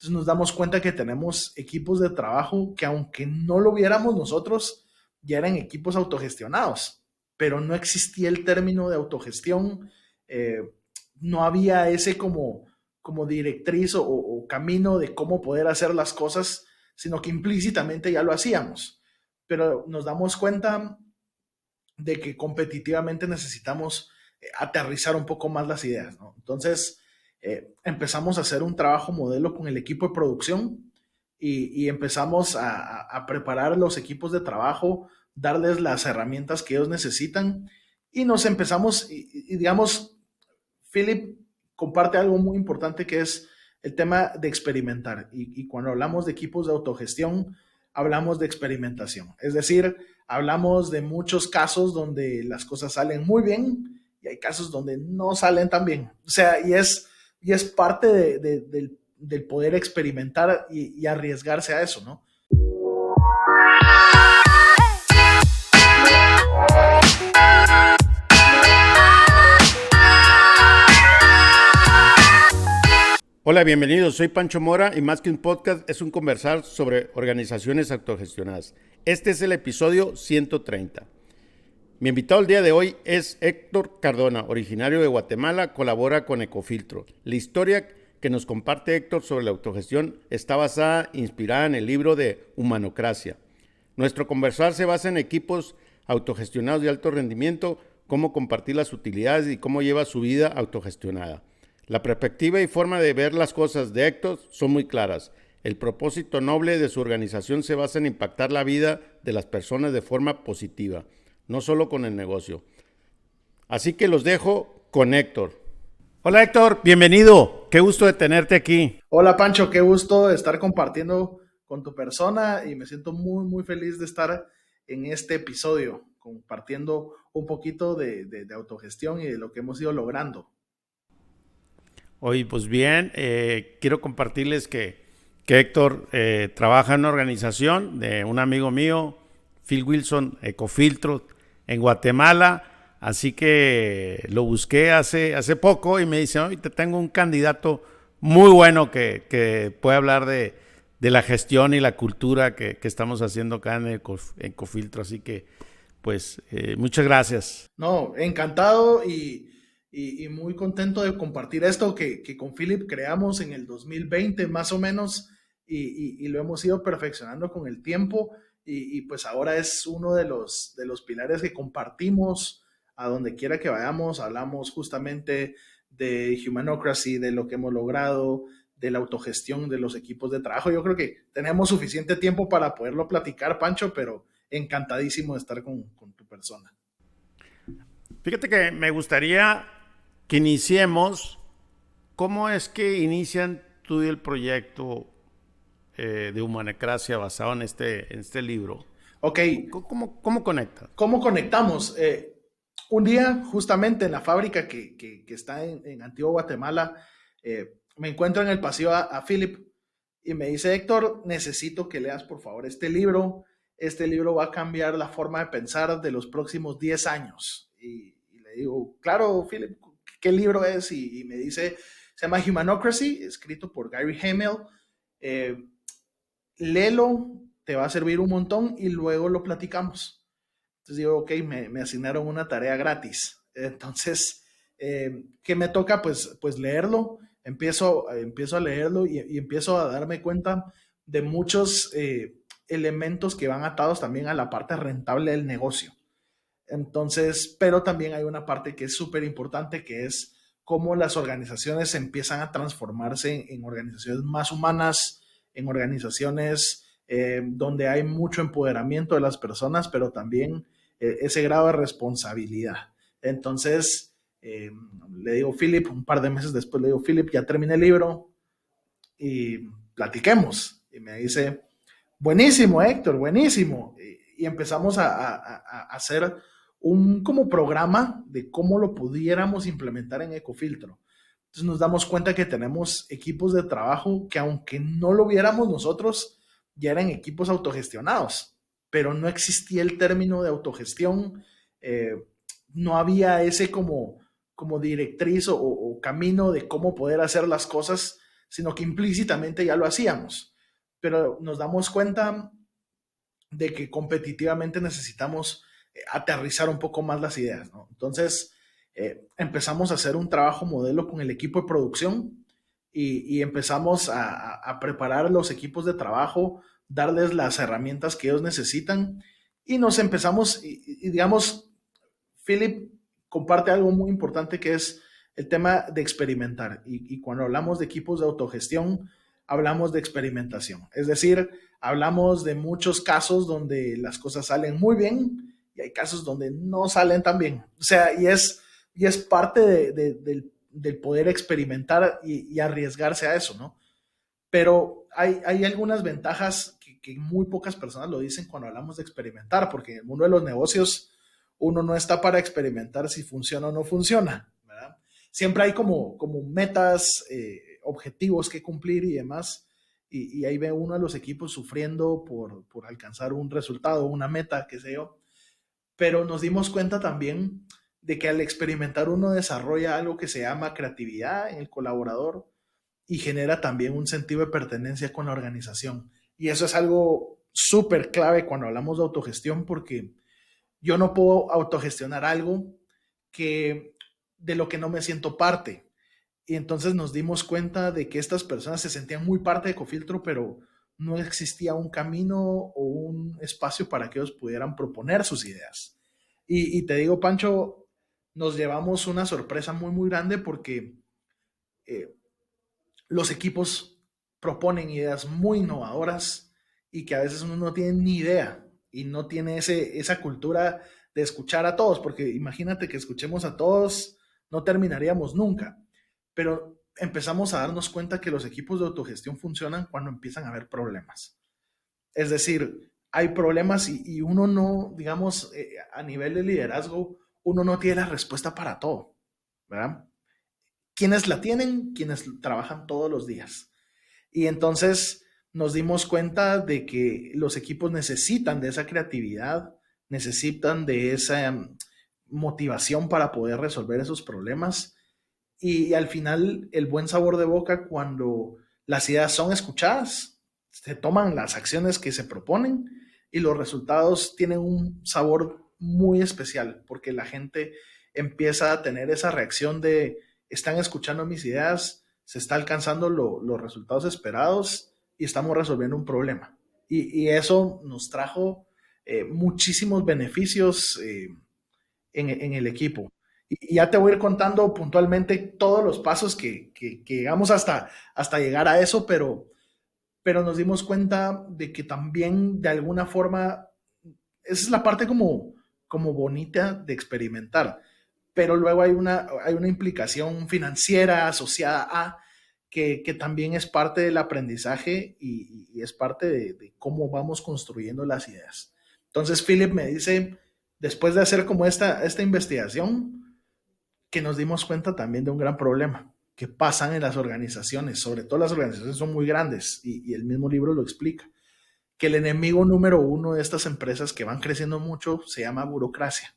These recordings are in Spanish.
Entonces nos damos cuenta que tenemos equipos de trabajo que aunque no lo viéramos nosotros, ya eran equipos autogestionados, pero no existía el término de autogestión, eh, no había ese como directriz o camino de cómo poder hacer las cosas, sino que implícitamente ya lo hacíamos. Pero nos damos cuenta de que competitivamente necesitamos aterrizar un poco más las ideas, ¿no? Entonces, empezamos a hacer un trabajo modelo con el equipo de producción y empezamos a preparar los equipos de trabajo, darles las herramientas que ellos necesitan y nos empezamos, y digamos, Philip comparte algo muy importante que es el tema de experimentar. Y cuando hablamos de equipos de autogestión, hablamos de experimentación. Es decir, hablamos de muchos casos donde las cosas salen muy bien y hay casos donde no salen tan bien. O sea, y es parte del poder experimentar y arriesgarse a eso, ¿no? Hola, bienvenidos. Soy Pancho Mora y más que un podcast es un conversar sobre organizaciones autogestionadas. Este es el episodio 130. Mi invitado el día de hoy es Héctor Cardona, originario de Guatemala, colabora con Ecofiltro. La historia que nos comparte Héctor sobre la autogestión está inspirada en el libro de Humanocracia. Nuestro conversar se basa en equipos autogestionados de alto rendimiento, cómo compartir las utilidades y cómo lleva su vida autogestionada. La perspectiva y forma de ver las cosas de Héctor son muy claras. El propósito noble de su organización se basa en impactar la vida de las personas de forma positiva, no solo con el negocio. Así que los dejo con Héctor. Hola Héctor, bienvenido. Qué gusto de tenerte aquí. Hola Pancho, qué gusto estar compartiendo con tu persona y me siento muy, muy feliz de estar en este episodio, compartiendo un poquito de autogestión y de lo que hemos ido logrando. Oye, pues bien, quiero compartirles que Héctor trabaja en una organización de un amigo mío, Phil Wilson, Ecofiltro, en Guatemala. Así que lo busqué hace poco y me dice, hoy te tengo un candidato muy bueno que puede hablar de la gestión y la cultura que estamos haciendo acá en Ecofiltro. Así que, pues, muchas gracias. No, encantado y muy contento de compartir esto que con Philip creamos en el 2020 más o menos y lo hemos ido perfeccionando con el tiempo y pues ahora es uno de los pilares que compartimos a donde quiera que vayamos. Hablamos justamente de Humanocracy, de lo que hemos logrado, de la autogestión de los equipos de trabajo. Yo creo que tenemos suficiente tiempo para poderlo platicar, Pancho, pero encantadísimo de estar con tu persona. Fíjate que me gustaría que iniciemos. ¿Cómo es que inician tú y el proyecto de Humanocracia basado en este libro? Ok, ¿Cómo conecta? ¿cómo conectamos? Un día, justamente en la fábrica que está en Antigua Guatemala, me encuentro en el pasillo a Philip y me dice, Héctor, necesito que leas por favor este libro. Este libro va a cambiar la forma de pensar de los próximos 10 años. Y le digo, claro, Philip, ¿qué libro es? Y me dice, se llama Humanocracy, escrito por Gary Hamel. Eh, Léelo, te va a servir un montón y luego lo platicamos. Entonces digo, ok, me asignaron una tarea gratis. Entonces, ¿qué me toca? Pues leerlo. Empiezo a leerlo y empiezo a darme cuenta de muchos elementos que van atados también a la parte rentable del negocio. Entonces, pero también hay una parte que es súper importante, que es cómo las organizaciones empiezan a transformarse en organizaciones más humanas, en organizaciones donde hay mucho empoderamiento de las personas, pero también ese grado de responsabilidad. Entonces, le digo, Philip, un par de meses después le digo, Philip, ya terminé el libro y platiquemos. Y me dice, buenísimo, Héctor, buenísimo. Y empezamos a hacer un como programa de cómo lo pudiéramos implementar en Ecofiltro. Entonces nos damos cuenta que tenemos equipos de trabajo que aunque no lo viéramos nosotros, ya eran equipos autogestionados, pero no existía el término de autogestión, eh, no había ese como directriz o camino de cómo poder hacer las cosas, sino que implícitamente ya lo hacíamos. Pero nos damos cuenta de que competitivamente necesitamos aterrizar un poco más las ideas, ¿no? Entonces, empezamos a hacer un trabajo modelo con el equipo de producción y empezamos a preparar los equipos de trabajo, darles las herramientas que ellos necesitan y nos empezamos, digamos, Philip comparte algo muy importante que es el tema de experimentar. Y cuando hablamos de equipos de autogestión, hablamos de experimentación. Es decir, hablamos de muchos casos donde las cosas salen muy bien y hay casos donde no salen tan bien. O sea, y es parte del poder experimentar y arriesgarse a eso, ¿no? Pero hay algunas ventajas que muy pocas personas lo dicen cuando hablamos de experimentar, porque en el mundo de los negocios uno no está para experimentar si funciona o no funciona, ¿verdad? Siempre hay como metas, objetivos que cumplir y demás, y ahí ve uno a los equipos sufriendo por alcanzar un resultado, una meta, qué sé yo, pero nos dimos cuenta también de que al experimentar uno desarrolla algo que se llama creatividad en el colaborador, y genera también un sentido de pertenencia con la organización. Y eso es algo súper clave cuando hablamos de autogestión, porque yo no puedo autogestionar algo que de lo que no me siento parte. Y entonces nos dimos cuenta de que estas personas se sentían muy parte de Ecofiltro, pero no existía un camino o un espacio para que ellos pudieran proponer sus ideas. Y te digo, Pancho, nos llevamos una sorpresa muy, muy grande porque eh, los equipos proponen ideas muy innovadoras y que a veces uno no tiene ni idea y no tiene esa cultura de escuchar a todos, porque imagínate que escuchemos a todos, no terminaríamos nunca. Pero empezamos a darnos cuenta que los equipos de autogestión funcionan cuando empiezan a haber problemas. Es decir, hay problemas y uno no, digamos, a nivel de liderazgo, uno no tiene la respuesta para todo, ¿verdad? Quienes la tienen, quienes trabajan todos los días. Y entonces nos dimos cuenta de que los equipos necesitan de esa creatividad, necesitan de esa motivación para poder resolver esos problemas. Y al final, el buen sabor de boca cuando las ideas son escuchadas, se toman las acciones que se proponen y los resultados tienen un sabor muy especial porque la gente empieza a tener esa reacción de están escuchando mis ideas, se está alcanzando los resultados esperados y estamos resolviendo un problema. Y eso nos trajo muchísimos beneficios en el equipo. Y ya te voy a ir contando puntualmente todos los pasos que llegamos hasta llegar a eso, pero nos dimos cuenta de que también de alguna forma, esa es la parte como bonita de experimentar, pero luego hay una implicación financiera asociada a que también es parte del aprendizaje y es parte de cómo vamos construyendo las ideas. Entonces, Philip me dice, después de hacer como esta investigación, que nos dimos cuenta también de un gran problema que pasan en las organizaciones, sobre todo las organizaciones son muy grandes y el mismo libro lo explica, que el enemigo número uno de estas empresas que van creciendo mucho se llama burocracia.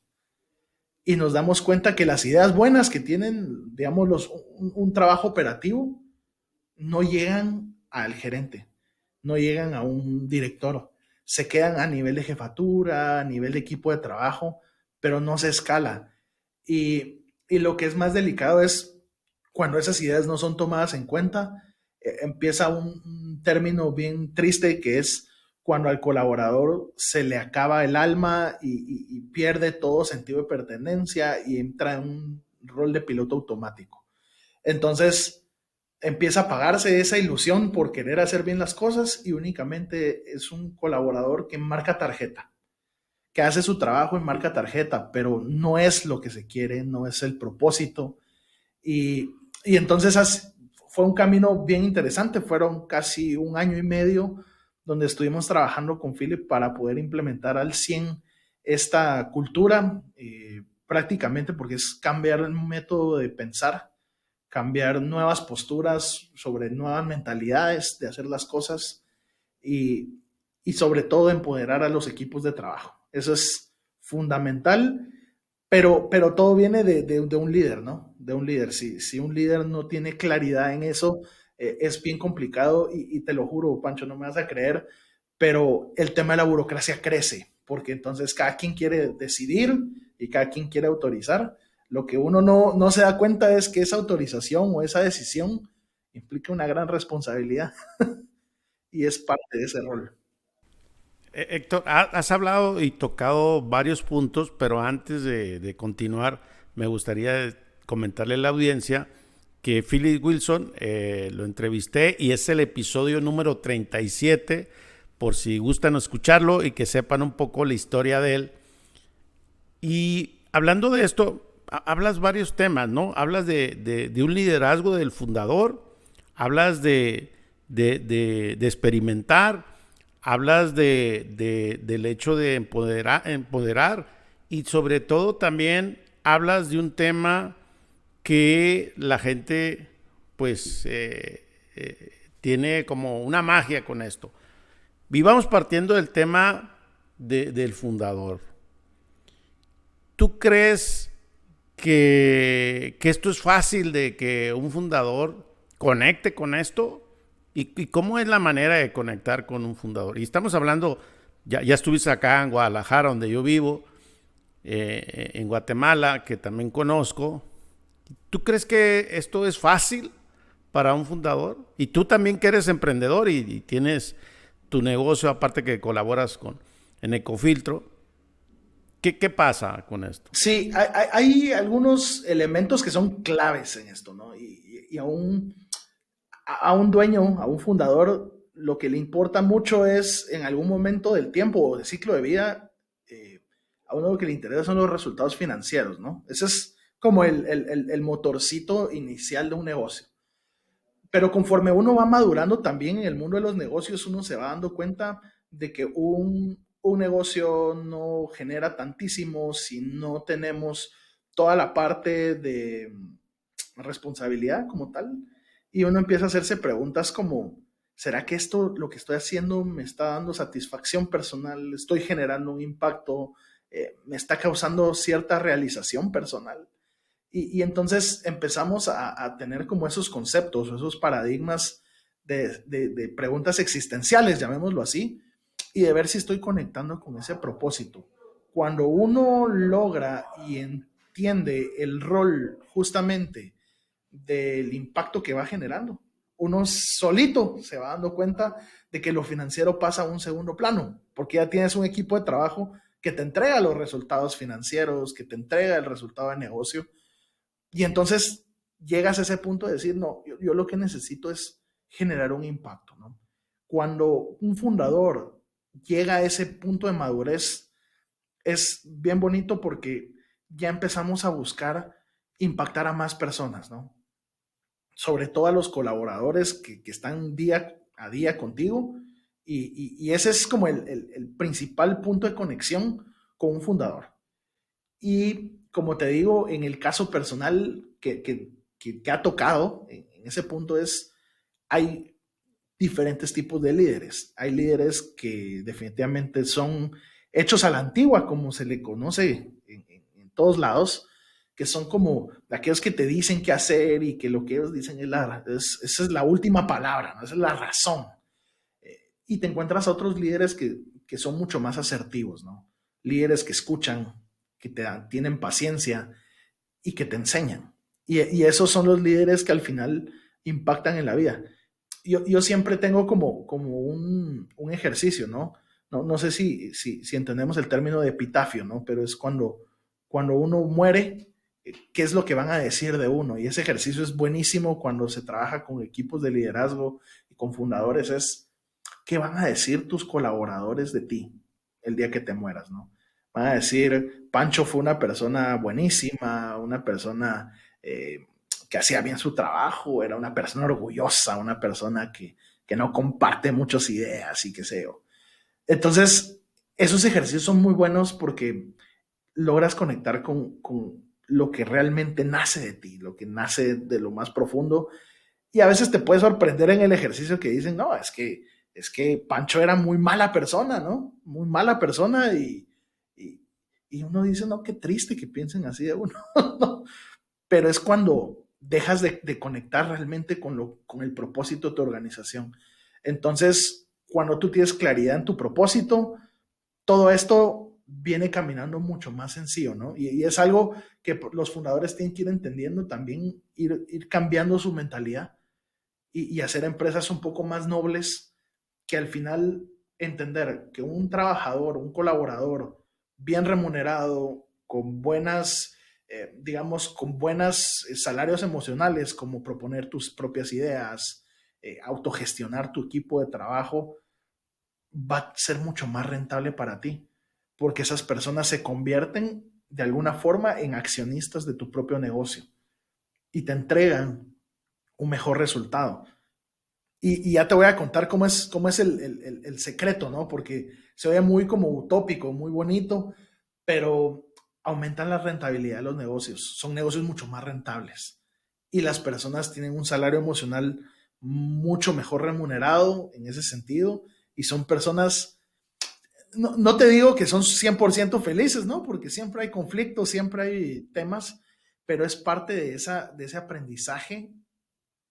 Y nos damos cuenta que las ideas buenas que tienen, digamos, un trabajo operativo, no llegan al gerente, no llegan a un director, se quedan a nivel de jefatura, a nivel de equipo de trabajo, pero no se escala. Y lo que es más delicado es cuando esas ideas no son tomadas en cuenta, empieza un término bien triste que es cuando al colaborador se le acaba el alma y pierde todo sentido de pertenencia y entra en un rol de piloto automático. Entonces empieza a pagarse esa ilusión por querer hacer bien las cosas y únicamente es un colaborador que marca tarjeta, que hace su trabajo en marca tarjeta, pero no es lo que se quiere, no es el propósito. Y entonces fue un camino bien interesante, fueron casi un año y medio donde estuvimos trabajando con Philip para poder implementar al 100 esta cultura, prácticamente porque es cambiar el método de pensar, cambiar nuevas posturas sobre nuevas mentalidades de hacer las cosas y, y sobre todo empoderar a los equipos de trabajo. Eso es fundamental, pero todo viene de un líder, ¿no? De un líder. Si un líder no tiene claridad en eso, es bien complicado y te lo juro, Pancho, no me vas a creer, pero el tema de la burocracia crece, porque entonces cada quien quiere decidir y cada quien quiere autorizar. Lo que uno no se da cuenta es que esa autorización o esa decisión implica una gran responsabilidad y es parte de ese rol. Héctor, has hablado y tocado varios puntos, pero antes de continuar, me gustaría comentarle a la audiencia que Philip Wilson lo entrevisté y es el episodio número 37, por si gustan escucharlo y que sepan un poco la historia de él. Y hablando de esto, hablas varios temas, ¿no? Hablas de un liderazgo del fundador, hablas de experimentar, hablas del hecho de empoderar y sobre todo también hablas de un tema que la gente pues tiene como una magia con esto. Vivamos partiendo del tema del fundador. ¿Tú crees que esto es fácil de que un fundador conecte con esto? ¿Y cómo es la manera de conectar con un fundador? Y estamos hablando, ya estuviste acá en Guadalajara, donde yo vivo, en Guatemala, que también conozco. ¿Tú crees que esto es fácil para un fundador? Y tú también que eres emprendedor y tienes tu negocio, aparte que colaboras en Ecofiltro. ¿Qué pasa con esto? Sí, hay algunos elementos que son claves en esto, ¿no? Y a un dueño, a un fundador, lo que le importa mucho es en algún momento del tiempo o del ciclo de vida, a uno lo que le interesa son los resultados financieros, ¿no? Ese es como el motorcito inicial de un negocio. Pero conforme uno va madurando también en el mundo de los negocios, uno se va dando cuenta de que un negocio no genera tantísimo si no tenemos toda la parte de responsabilidad como tal. Y uno empieza a hacerse preguntas como, ¿será que esto, lo que estoy haciendo, me está dando satisfacción personal? ¿Estoy generando un impacto? ¿Me está causando cierta realización personal? Y entonces empezamos a tener como esos conceptos, esos paradigmas de preguntas existenciales, llamémoslo así, y de ver si estoy conectando con ese propósito. Cuando uno logra y entiende el rol justamente del impacto que va generando, uno solito se va dando cuenta de que lo financiero pasa a un segundo plano, porque ya tienes un equipo de trabajo que te entrega los resultados financieros, que te entrega el resultado de negocio, y entonces llegas a ese punto de decir, no, yo lo que necesito es generar un impacto, ¿no? Cuando un fundador llega a ese punto de madurez, es bien bonito porque ya empezamos a buscar impactar a más personas, ¿no? Sobre todo a los colaboradores que están día a día contigo. Y ese es como el principal punto de conexión con un fundador. Y como te digo, en el caso personal que ha tocado, en ese punto es, hay diferentes tipos de líderes. Hay líderes que definitivamente son hechos a la antigua, como se le conoce en todos lados, que son como aquellos que te dicen qué hacer y que lo que ellos dicen esa es la última palabra, ¿no? Esa es la razón. Y te encuentras a otros líderes que son mucho más asertivos, ¿no? Líderes que escuchan, que tienen paciencia y que te enseñan. Y esos son los líderes que al final impactan en la vida. Yo siempre tengo como un ejercicio, ¿no? No sé si entendemos el término de epitafio, ¿no? Pero es cuando uno muere, ¿qué es lo que van a decir de uno? Y ese ejercicio es buenísimo cuando se trabaja con equipos de liderazgo y con fundadores, es ¿qué van a decir tus colaboradores de ti el día que te mueras, ¿no? Van a decir, Pancho fue una persona buenísima, una persona que hacía bien su trabajo, era una persona orgullosa, una persona que no comparte muchas ideas y qué sé yo. Entonces, esos ejercicios son muy buenos porque logras conectar con lo que realmente nace de ti, lo que nace de lo más profundo. Y a veces te puede sorprender en el ejercicio que dicen, no, es que Pancho era muy mala persona, ¿no? Muy mala persona y uno dice, no, qué triste que piensen así de uno. Pero es cuando dejas de conectar realmente con el propósito de tu organización. Entonces, cuando tú tienes claridad en tu propósito, todo esto viene caminando mucho más sencillo, ¿no? Y es algo que los fundadores tienen que ir entendiendo también, ir cambiando su mentalidad y hacer empresas un poco más nobles, que al final entender que un trabajador, un colaborador bien remunerado, con buenas, digamos, con buenos salarios emocionales, como proponer tus propias ideas, autogestionar tu equipo de trabajo, va a ser mucho más rentable para ti, porque esas personas se convierten de alguna forma en accionistas de tu propio negocio y te entregan un mejor resultado. Y ya te voy a contar cómo es el secreto, ¿no? Porque se oye muy como utópico, muy bonito, pero aumentan la rentabilidad de los negocios. Son negocios mucho más rentables. Y las personas tienen un salario emocional mucho mejor remunerado en ese sentido. Y son personas, no te digo que son 100% felices, ¿no? Porque siempre hay conflictos, siempre hay temas, pero es parte de ese aprendizaje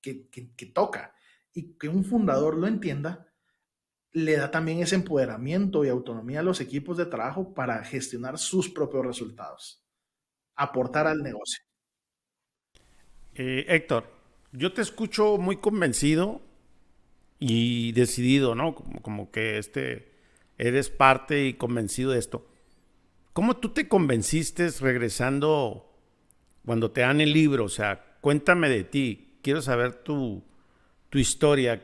que toca. Y que un fundador lo entienda, le da también ese empoderamiento y autonomía a los equipos de trabajo para gestionar sus propios resultados, aportar al negocio. Héctor, yo te escucho muy convencido y decidido, ¿no? Como que eres parte y convencido de esto. ¿Cómo tú te convenciste regresando cuando te dan el libro? O sea, cuéntame de ti. Quiero saber tu historia.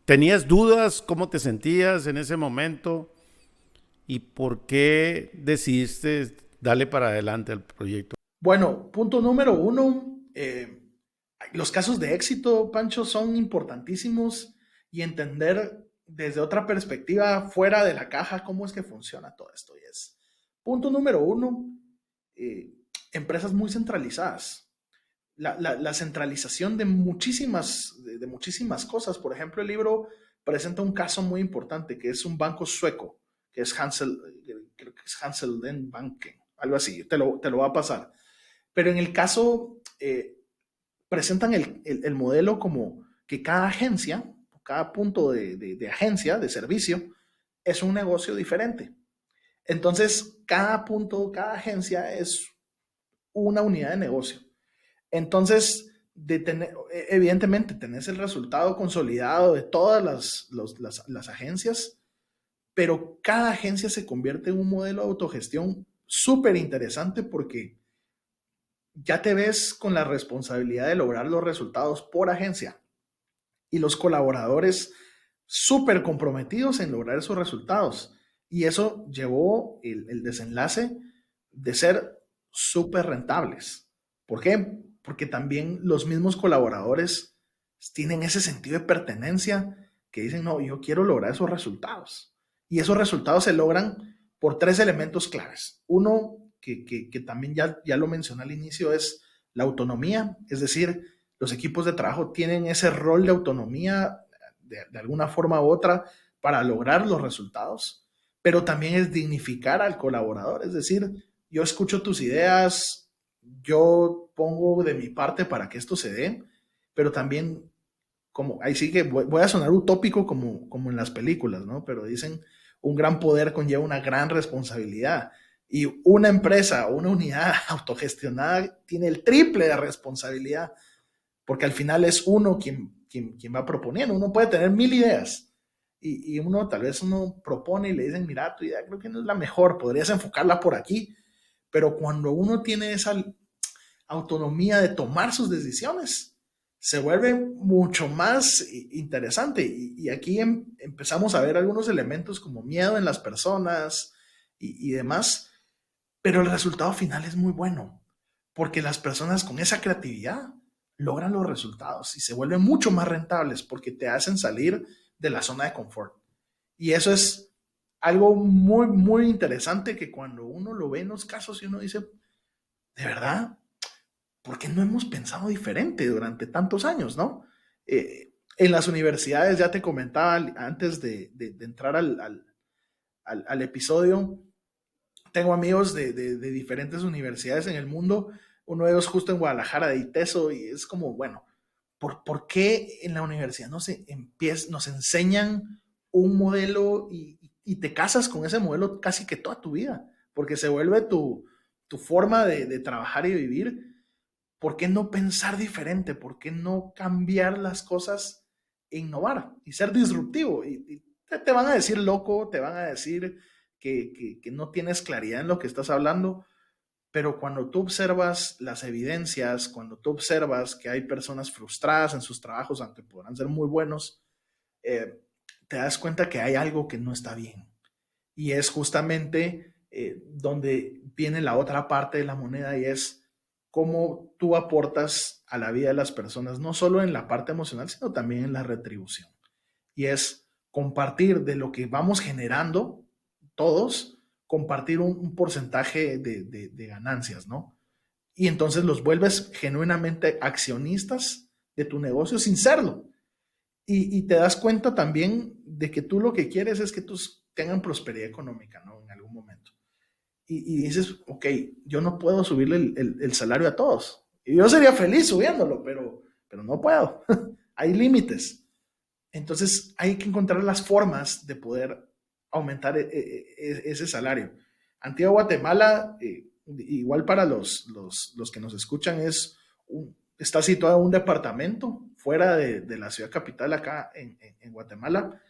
¿Tenías dudas? ¿Cómo te sentías en ese momento? ¿Y por qué decidiste darle para adelante al proyecto? Bueno, punto número uno, los casos de éxito, Pancho, son importantísimos y entender desde otra perspectiva, fuera de la caja, cómo es que funciona todo esto. Y es, punto número uno, eh, empresas muy centralizadas. La centralización de muchísimas cosas. Por ejemplo, el libro presenta un caso muy importante, que es un banco sueco, que es creo que es Hansel Banken, algo así, te lo va a pasar. Pero en el caso, presentan el modelo como que cada agencia, cada punto de agencia, de servicio, es un negocio diferente. Entonces, cada punto, cada agencia es una unidad de negocio. Entonces, evidentemente, tenés el resultado consolidado de todas las agencias, pero cada agencia se convierte en un modelo de autogestión súper interesante, porque ya te ves con la responsabilidad de lograr los resultados por agencia y los colaboradores súper comprometidos en lograr esos resultados. Y eso llevó el desenlace de ser súper rentables. ¿Por qué? Porque también los mismos colaboradores tienen ese sentido de pertenencia, que dicen, no, yo quiero lograr esos resultados. Y esos resultados se logran por tres elementos claves. Uno, que también ya lo mencioné al inicio, es la autonomía, es decir, los equipos de trabajo tienen ese rol de autonomía de alguna forma u otra para lograr los resultados, pero también es dignificar al colaborador, es decir, yo escucho tus ideas, yo pongo de mi parte para que esto se dé, pero también, como ahí sí que voy a sonar utópico como en las películas, ¿no? Pero dicen, un gran poder conlleva una gran responsabilidad. Y una empresa o una unidad autogestionada tiene el triple de responsabilidad, porque al final es uno quien va proponiendo. Uno puede tener 1000 ideas y uno tal vez uno propone y le dicen, mira, tu idea creo que no es la mejor, podrías enfocarla por aquí, pero cuando uno tiene esa autonomía de tomar sus decisiones, se vuelve mucho más interesante. Y aquí empezamos a ver algunos elementos como miedo en las personas y demás, pero el resultado final es muy bueno, porque las personas con esa creatividad logran los resultados y se vuelven mucho más rentables porque te hacen salir de la zona de confort. Y eso es algo muy, muy interesante, que cuando uno lo ve en los casos y uno dice, de verdad, ¿por qué no hemos pensado diferente durante tantos años, no? En las universidades, ya te comentaba antes de entrar al episodio, tengo amigos de diferentes universidades en el mundo, uno de ellos justo en Guadalajara de ITESO, y es como, bueno, ¿por qué en la universidad nos enseñan un modelo y te casas con ese modelo casi que toda tu vida? Porque se vuelve tu forma de trabajar y vivir. ¿Por qué no pensar diferente? ¿Por qué no cambiar las cosas e innovar y ser disruptivo? Y te van a decir loco, te van a decir que no tienes claridad en lo que estás hablando, pero cuando tú observas las evidencias, cuando tú observas que hay personas frustradas en sus trabajos, aunque podrán ser muy buenos, te das cuenta que hay algo que no está bien. Y es justamente donde viene la otra parte de la moneda, y es cómo tú aportas a la vida de las personas, no solo en la parte emocional, sino también en la retribución. Y es compartir de lo que vamos generando todos, compartir un porcentaje de ganancias, ¿no? Y entonces los vuelves genuinamente accionistas de tu negocio sin serlo. Y te das cuenta también de que tú lo que quieres es que todos tengan prosperidad económica, ¿no? En algún momento. Y dices, ok, yo no puedo subirle el salario a todos. Y yo sería feliz subiéndolo, pero no puedo. Hay límites. Entonces hay que encontrar las formas de poder aumentar ese salario. Antigua Guatemala, igual para los que nos escuchan, está situado en un departamento fuera de la ciudad capital acá en Guatemala.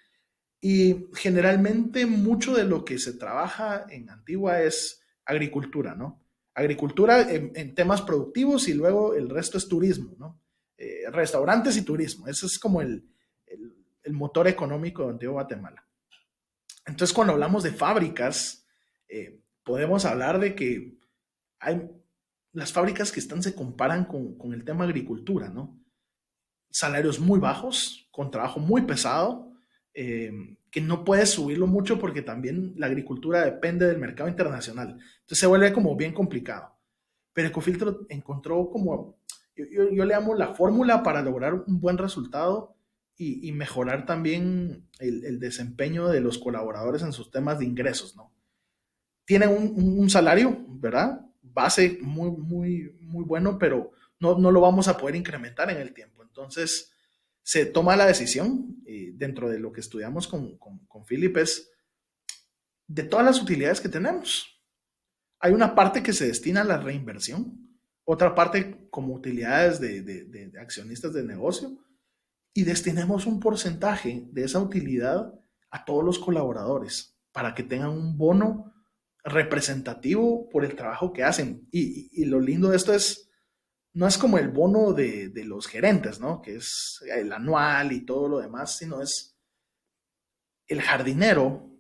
Y generalmente mucho de lo que se trabaja en Antigua es agricultura, ¿no? Agricultura en temas productivos, y luego el resto es turismo, ¿no? Restaurantes y turismo. Ese es como el motor económico de Antigua Guatemala. Entonces, cuando hablamos de fábricas, podemos hablar de que hay las fábricas que se comparan con el tema agricultura, ¿no? Salarios muy bajos, con trabajo muy pesado, que no puedes subirlo mucho porque también la agricultura depende del mercado internacional. Entonces se vuelve como bien complicado. Pero Ecofiltro encontró como, yo le llamo la fórmula para lograr un buen resultado y mejorar también el desempeño de los colaboradores en sus temas de ingresos, ¿no? Tienen un salario, ¿verdad? Base muy bueno, pero no lo vamos a poder incrementar en el tiempo. Entonces, se toma la decisión, dentro de lo que estudiamos con Philip, es de todas las utilidades que tenemos. Hay una parte que se destina a la reinversión, otra parte como utilidades de accionistas de negocio, y destinemos un porcentaje de esa utilidad a todos los colaboradores para que tengan un bono representativo por el trabajo que hacen. Y lo lindo de esto no es como el bono de los gerentes, ¿no? Que es el anual y todo lo demás, sino es el jardinero,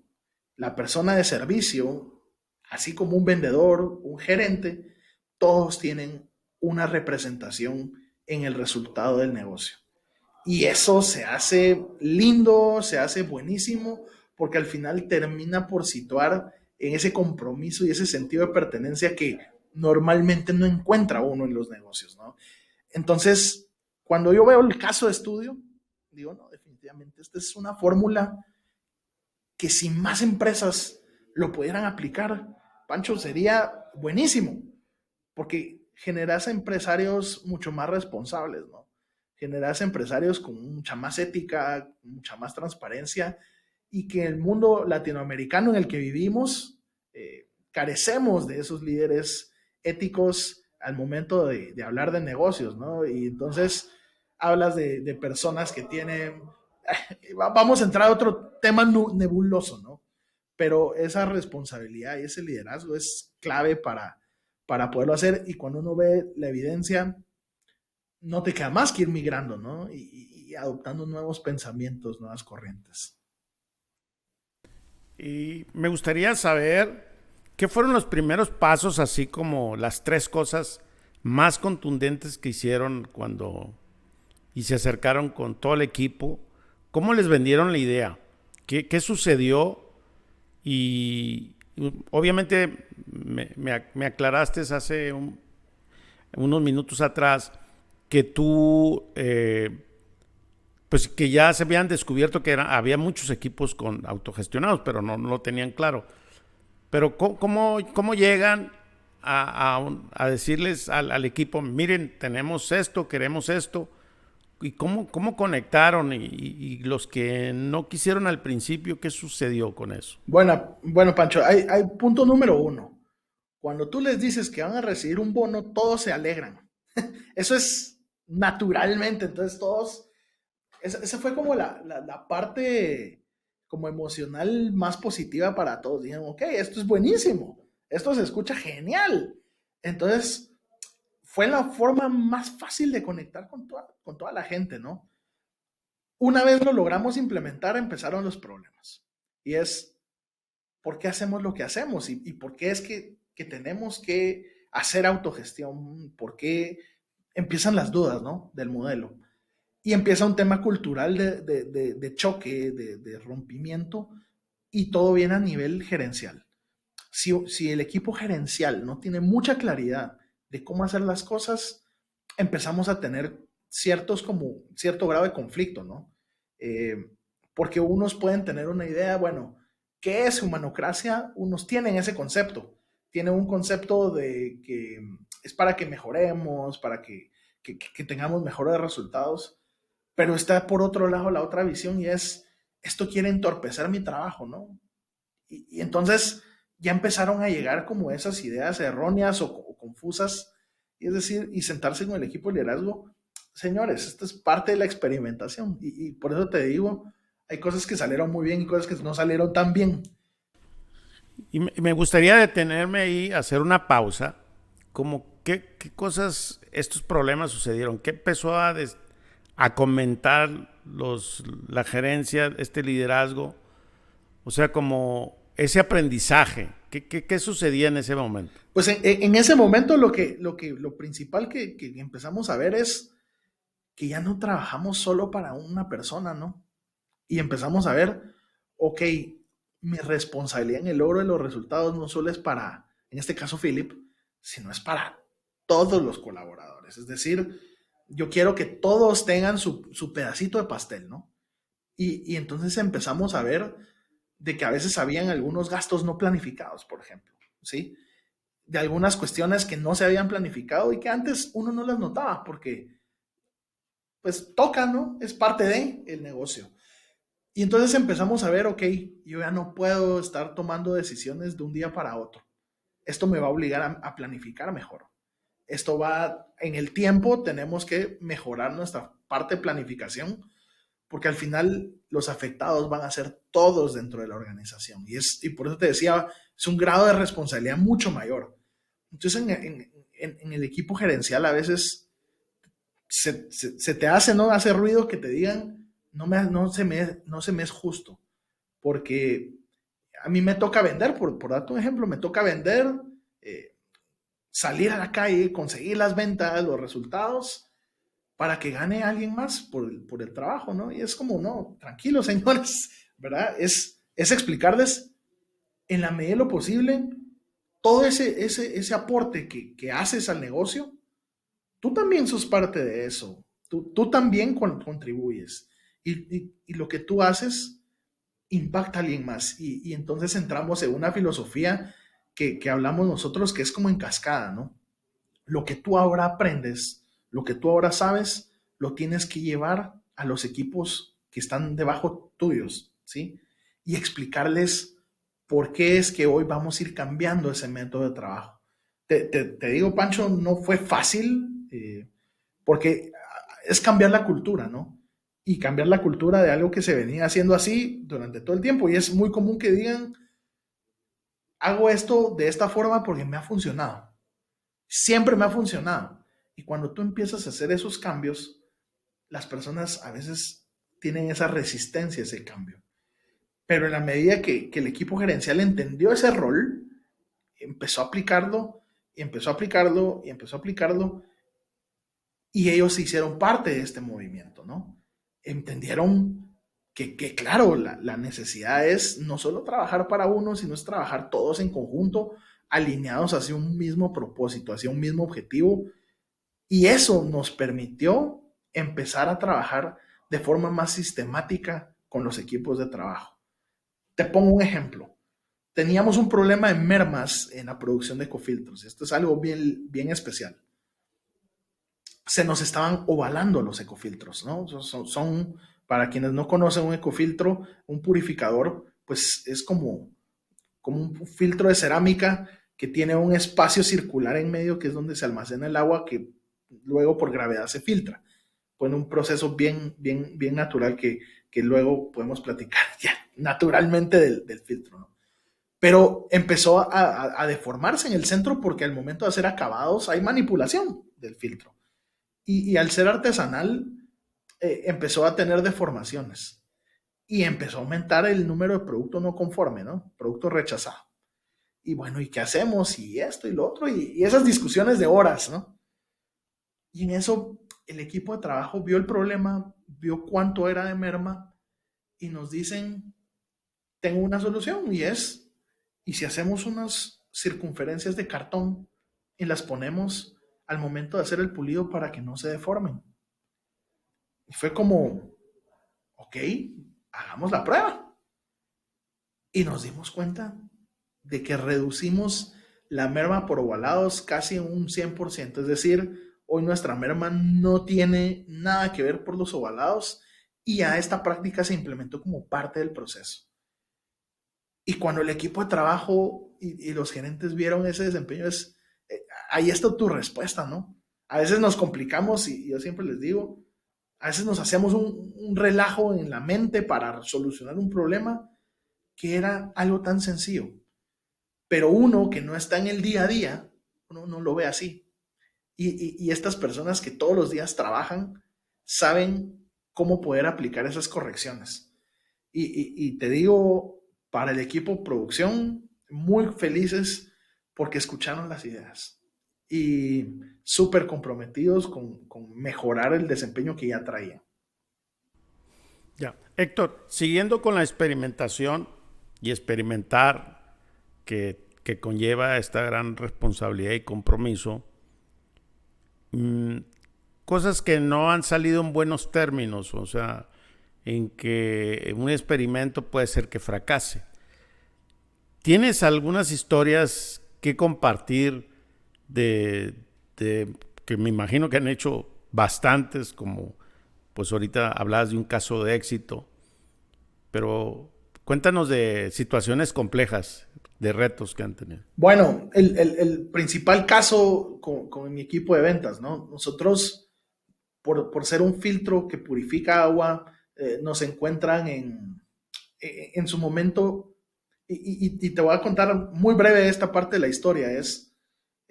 la persona de servicio, así como un vendedor, un gerente, todos tienen una representación en el resultado del negocio. Y eso se hace lindo, se hace buenísimo, porque al final termina por situar en ese compromiso y ese sentido de pertenencia que normalmente no encuentra uno en los negocios, ¿no? Entonces, cuando yo veo el caso de estudio, digo, no, definitivamente esta es una fórmula que si más empresas lo pudieran aplicar, Pancho, sería buenísimo, porque generas empresarios mucho más responsables, ¿no? Generas empresarios con mucha más ética, mucha más transparencia, y que en el mundo latinoamericano en el que vivimos, carecemos de esos líderes éticos al momento de hablar de negocios, ¿no? Y entonces hablas de personas que tienen, vamos a entrar a otro tema nebuloso, ¿no? Pero esa responsabilidad y ese liderazgo es clave para poderlo hacer, y cuando uno ve la evidencia, no te queda más que ir migrando, ¿no? Y adoptando nuevos pensamientos, nuevas corrientes. Y me gustaría saber qué fueron los primeros pasos, así como las 3 cosas más contundentes que hicieron cuando y se acercaron con todo el equipo. ¿Cómo les vendieron la idea? ¿Qué sucedió? Y obviamente me aclaraste hace unos minutos atrás que tú, pues que ya se habían descubierto que había muchos equipos autogestionados, pero no lo tenían claro. Pero ¿cómo llegan a decirles al equipo, miren, tenemos esto, queremos esto? ¿Y cómo conectaron? Y los que no quisieron al principio, ¿qué sucedió con eso? Bueno, Pancho, hay punto número uno. Cuando tú les dices que van a recibir un bono, todos se alegran. Eso es naturalmente, entonces todos, esa fue como la parte como emocional más positiva para todos. Dijeron, ok, esto es buenísimo, esto se escucha genial. Entonces, fue la forma más fácil de conectar con toda la gente, ¿no? Una vez lo logramos implementar, empezaron los problemas. Y es, ¿por qué hacemos lo que hacemos? ¿Y por qué es que tenemos que hacer autogestión? ¿Por qué empiezan las dudas, ¿no? Del modelo. Y empieza un tema cultural de choque, de rompimiento, y todo viene a nivel gerencial. Si el equipo gerencial no tiene mucha claridad de cómo hacer las cosas, empezamos a tener cierto grado de conflicto, ¿no? Porque unos pueden tener una idea, bueno, ¿qué es humanocracia? Unos tienen ese concepto, tienen un concepto de que es para que mejoremos, para que tengamos mejores resultados, pero está por otro lado la otra visión y es, esto quiere entorpecer mi trabajo, ¿no? Y entonces ya empezaron a llegar como esas ideas erróneas o confusas, y es decir, y sentarse con el equipo de liderazgo. Señores, esto es parte de la experimentación y por eso te digo, hay cosas que salieron muy bien y cosas que no salieron tan bien. Y me gustaría detenerme ahí, hacer una pausa, como qué cosas, estos problemas sucedieron, qué empezó a comentar la gerencia, este liderazgo, o sea, como ese aprendizaje, ¿qué sucedía en ese momento? Pues en ese momento lo principal que empezamos a ver es que ya no trabajamos solo para una persona, ¿no? Y empezamos a ver, ok, mi responsabilidad en el logro de los resultados no solo es para, en este caso, Philip, sino es para todos los colaboradores. Es decir, yo quiero que todos tengan su pedacito de pastel, ¿no? Y entonces empezamos a ver de que a veces habían algunos gastos no planificados, por ejemplo, ¿sí? De algunas cuestiones que no se habían planificado y que antes uno no las notaba porque, pues, toca, ¿no? Es parte de el negocio. Y entonces empezamos a ver, ok, yo ya no puedo estar tomando decisiones de un día para otro. Esto me va a obligar a planificar mejor. Esto va, en el tiempo tenemos que mejorar nuestra parte de planificación porque al final los afectados van a ser todos dentro de la organización. Y por eso te decía, es un grado de responsabilidad mucho mayor. Entonces en el equipo gerencial a veces se te hace, ¿no? Hace ruido que te digan, no se me es justo, porque a mí me toca vender, por darte un ejemplo, me toca vender, eh, salir a la calle, conseguir las ventas, los resultados, para que gane alguien más por el trabajo, ¿no? Y es como, no, tranquilos, señores, ¿verdad? Es explicarles en la medida de lo posible todo ese aporte que haces al negocio. Tú también sos parte de eso. Tú también contribuyes. Y lo que tú haces impacta a alguien más. Y entonces entramos en una filosofía que hablamos nosotros que es como en cascada, ¿no? Lo que tú ahora aprendes, lo que tú ahora sabes, lo tienes que llevar a los equipos que están debajo tuyos, ¿sí? Y explicarles por qué es que hoy vamos a ir cambiando ese método de trabajo. Te digo, Pancho, no fue fácil, porque es cambiar la cultura, ¿no? Y cambiar la cultura de algo que se venía haciendo así durante todo el tiempo. Y es muy común que digan, hago esto de esta forma porque me ha funcionado. Siempre me ha funcionado. Y cuando tú empiezas a hacer esos cambios, las personas a veces tienen esa resistencia a ese cambio. Pero en la medida que el equipo gerencial entendió ese rol, empezó a aplicarlo, y empezó a aplicarlo, y empezó a aplicarlo, y ellos se hicieron parte de este movimiento, ¿no? Entendieron que claro, la necesidad es no solo trabajar para uno, sino es trabajar todos en conjunto, alineados hacia un mismo propósito, hacia un mismo objetivo. Y eso nos permitió empezar a trabajar de forma más sistemática con los equipos de trabajo. Te pongo un ejemplo. teníamos un problema de mermas en la producción de ecofiltros. Esto es algo bien, bien especial. Se nos estaban ovalando los ecofiltros, ¿no? Para quienes no conocen un ecofiltro, un purificador, pues es como un filtro de cerámica que tiene un espacio circular en medio que es donde se almacena el agua que luego por gravedad se filtra. Pues un proceso bien natural que luego podemos platicar ya naturalmente del filtro, ¿no? Pero empezó a deformarse en el centro porque al momento de hacer acabados hay manipulación del filtro. Y al ser artesanal, empezó a tener deformaciones y empezó a aumentar el número de productos no conforme, ¿no? Productos rechazados. Y bueno, ¿y qué hacemos? Y esto y lo otro, y esas discusiones de horas, ¿no? Y en eso el equipo de trabajo vio el problema, vio cuánto era de merma y nos dicen, tengo una solución ¿y si hacemos unas circunferencias de cartón y las ponemos al momento de hacer el pulido para que no se deformen? Y fue como, ok, hagamos la prueba. Y nos dimos cuenta de que reducimos la merma por ovalados casi en un 100%. Es decir, hoy nuestra merma no tiene nada que ver por los ovalados y a esta práctica se implementó como parte del proceso. Y cuando el equipo de trabajo y los gerentes vieron ese desempeño, ahí está tu respuesta, ¿no? A veces nos complicamos y yo siempre les digo, a veces nos hacemos un relajo en la mente para solucionar un problema que era algo tan sencillo. Pero uno que no está en el día a día, uno no lo ve así. Y estas personas que todos los días trabajan saben cómo poder aplicar esas correcciones. Y te digo, para el equipo producción, muy felices porque escucharon las ideas y súper comprometidos con mejorar el desempeño que ya traían. Ya. Héctor, siguiendo con la experimentación y experimentar que conlleva esta gran responsabilidad y compromiso, cosas que no han salido en buenos términos, o sea, en que un experimento puede ser que fracase. ¿Tienes algunas historias que compartir que me imagino que han hecho bastantes, como pues ahorita hablabas de un caso de éxito, pero cuéntanos de situaciones complejas, de retos que han tenido? Bueno, el principal caso con mi equipo de ventas, ¿no? Nosotros, por ser un filtro que purifica agua, nos encuentran en su momento, y te voy a contar muy breve esta parte de la historia,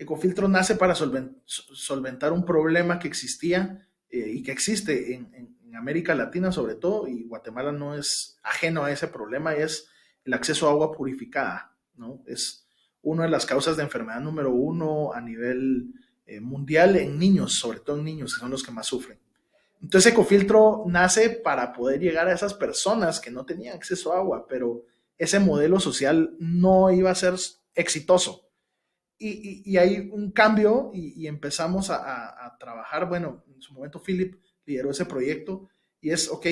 Ecofiltro nace para solventar un problema que existía y que existe en América Latina sobre todo, y Guatemala no es ajeno a ese problema, y es el acceso a agua purificada, ¿no? Es una de las causas de enfermedad número uno a nivel mundial en niños, sobre todo en niños, que son los que más sufren. Entonces Ecofiltro nace para poder llegar a esas personas que no tenían acceso a agua, pero ese modelo social no iba a ser exitoso. Y hay un cambio y empezamos a trabajar. Bueno, en su momento Philip lideró ese proyecto y ok,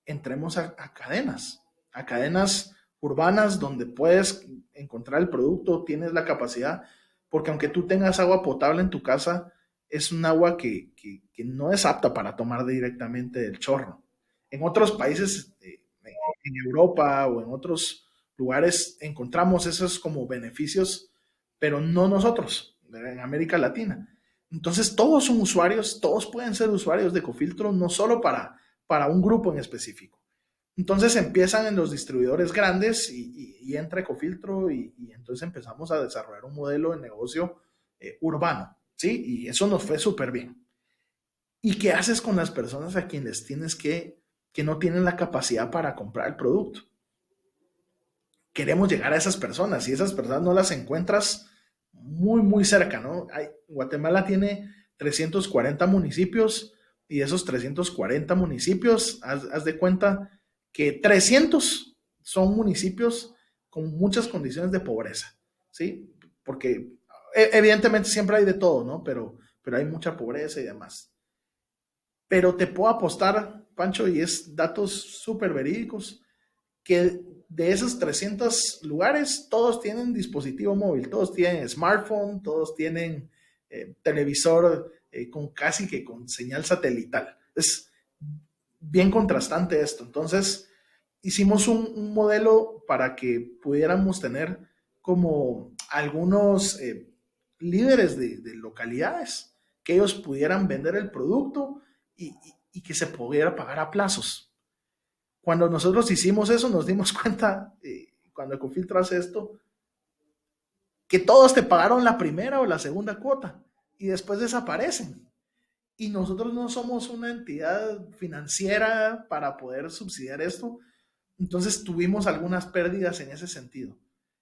entremos a cadenas urbanas donde puedes encontrar el producto, tienes la capacidad, porque aunque tú tengas agua potable en tu casa, es un agua que no es apta para tomar directamente del chorro. En otros países, en Europa o en otros lugares, encontramos esos como beneficios, pero no nosotros, en América Latina. Entonces todos son usuarios, todos pueden ser usuarios de Ecofiltro, no solo para un grupo en específico. Entonces empiezan en los distribuidores grandes y entra Ecofiltro y entonces empezamos a desarrollar un modelo de negocio urbano, ¿sí? Y eso nos fue súper bien. ¿Y qué haces con las personas a quienes tienes que no tienen la capacidad para comprar el producto? Queremos llegar a esas personas y esas personas no las encuentras muy cerca, ¿no? Guatemala tiene 340 municipios y esos 340 municipios, haz de cuenta que 300 son municipios con muchas condiciones de pobreza, ¿sí? Porque evidentemente siempre hay de todo, ¿no? Pero hay mucha pobreza y demás. Pero te puedo apostar, Pancho, y es datos súper verídicos, que de esos 300 lugares, todos tienen dispositivo móvil, todos tienen smartphone, todos tienen televisor con casi que con señal satelital. Es bien contrastante esto. Entonces, hicimos un modelo para que pudiéramos tener como algunos líderes de localidades, que ellos pudieran vender el producto y que se pudiera pagar a plazos. Cuando nosotros hicimos eso, nos dimos cuenta, cuando Ecofiltro hace esto, que todos te pagaron la primera o la segunda cuota y después desaparecen. Y nosotros no somos una entidad financiera para poder subsidiar esto. Entonces tuvimos algunas pérdidas en ese sentido.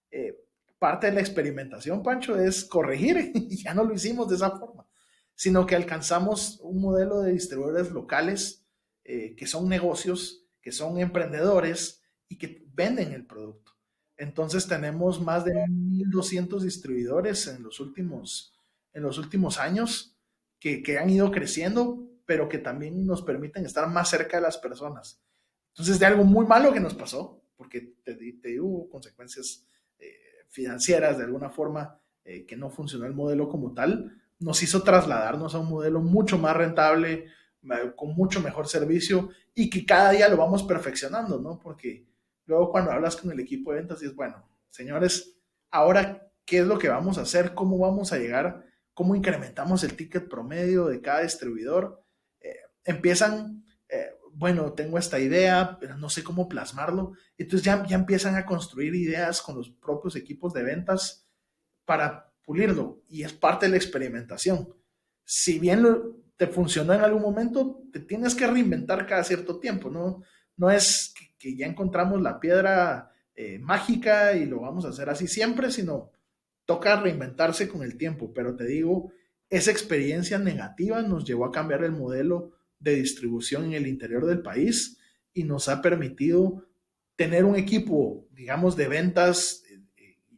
Eh, Parte de la experimentación, Pancho, es corregir, y ya no lo hicimos de esa forma, sino que alcanzamos un modelo de distribuidores locales que son negocios, que son emprendedores y que venden el producto. Entonces tenemos más de 1,200 distribuidores en los últimos años que han ido creciendo, pero que también nos permiten estar más cerca de las personas. Entonces, de algo muy malo que nos pasó, porque te hubo consecuencias financieras de alguna forma, que no funcionó el modelo como tal, nos hizo trasladarnos a un modelo mucho más rentable, con mucho mejor servicio y que cada día lo vamos perfeccionando, ¿no? Porque luego cuando hablas con el equipo de ventas dices, bueno, señores, ahora, ¿qué es lo que vamos a hacer? ¿Cómo vamos a llegar? ¿Cómo incrementamos el ticket promedio de cada distribuidor? Empiezan, bueno, tengo esta idea, pero no sé cómo plasmarlo. Entonces ya empiezan a construir ideas con los propios equipos de ventas para pulirlo y es parte de la experimentación. Si bien te funcionó en algún momento, te tienes que reinventar cada cierto tiempo, ¿no? No es que ya encontramos la piedra mágica y lo vamos a hacer así siempre, sino toca reinventarse con el tiempo. Pero te digo, esa experiencia negativa nos llevó a cambiar el modelo de distribución en el interior del país y nos ha permitido tener un equipo, digamos, de ventas,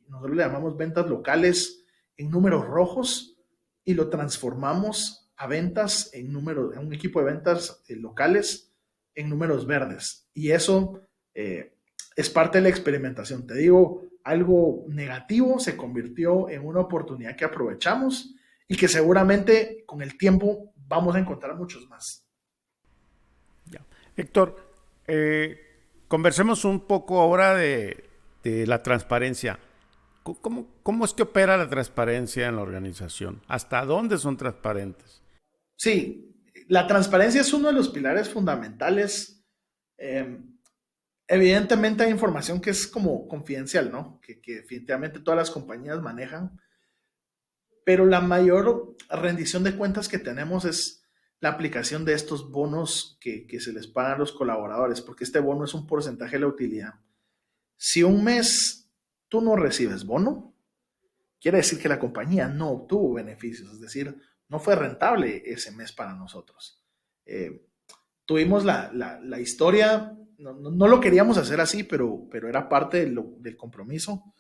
nosotros le llamamos ventas locales, en números rojos y lo transformamos a ventas en números, en un equipo de ventas locales en números verdes. Y eso es parte de la experimentación. Te digo, algo negativo se convirtió en una oportunidad que aprovechamos y que seguramente con el tiempo vamos a encontrar muchos más. Ya. Héctor, conversemos un poco ahora de la transparencia. ¿Cómo es que opera la transparencia en la organización? ¿Hasta dónde son transparentes? Sí, la transparencia es uno de los pilares fundamentales. Eh, Evidentemente hay información que es como confidencial, ¿no? Que definitivamente todas las compañías manejan, pero la mayor rendición de cuentas que tenemos es la aplicación de estos bonos que se les pagan a los colaboradores, porque este bono es un porcentaje de la utilidad. Si un mes tú no recibes bono, quiere decir que la compañía no obtuvo beneficios, es decir, no fue rentable ese mes para nosotros. Eh, Tuvimos la historia, no lo queríamos hacer así, pero era parte del compromiso.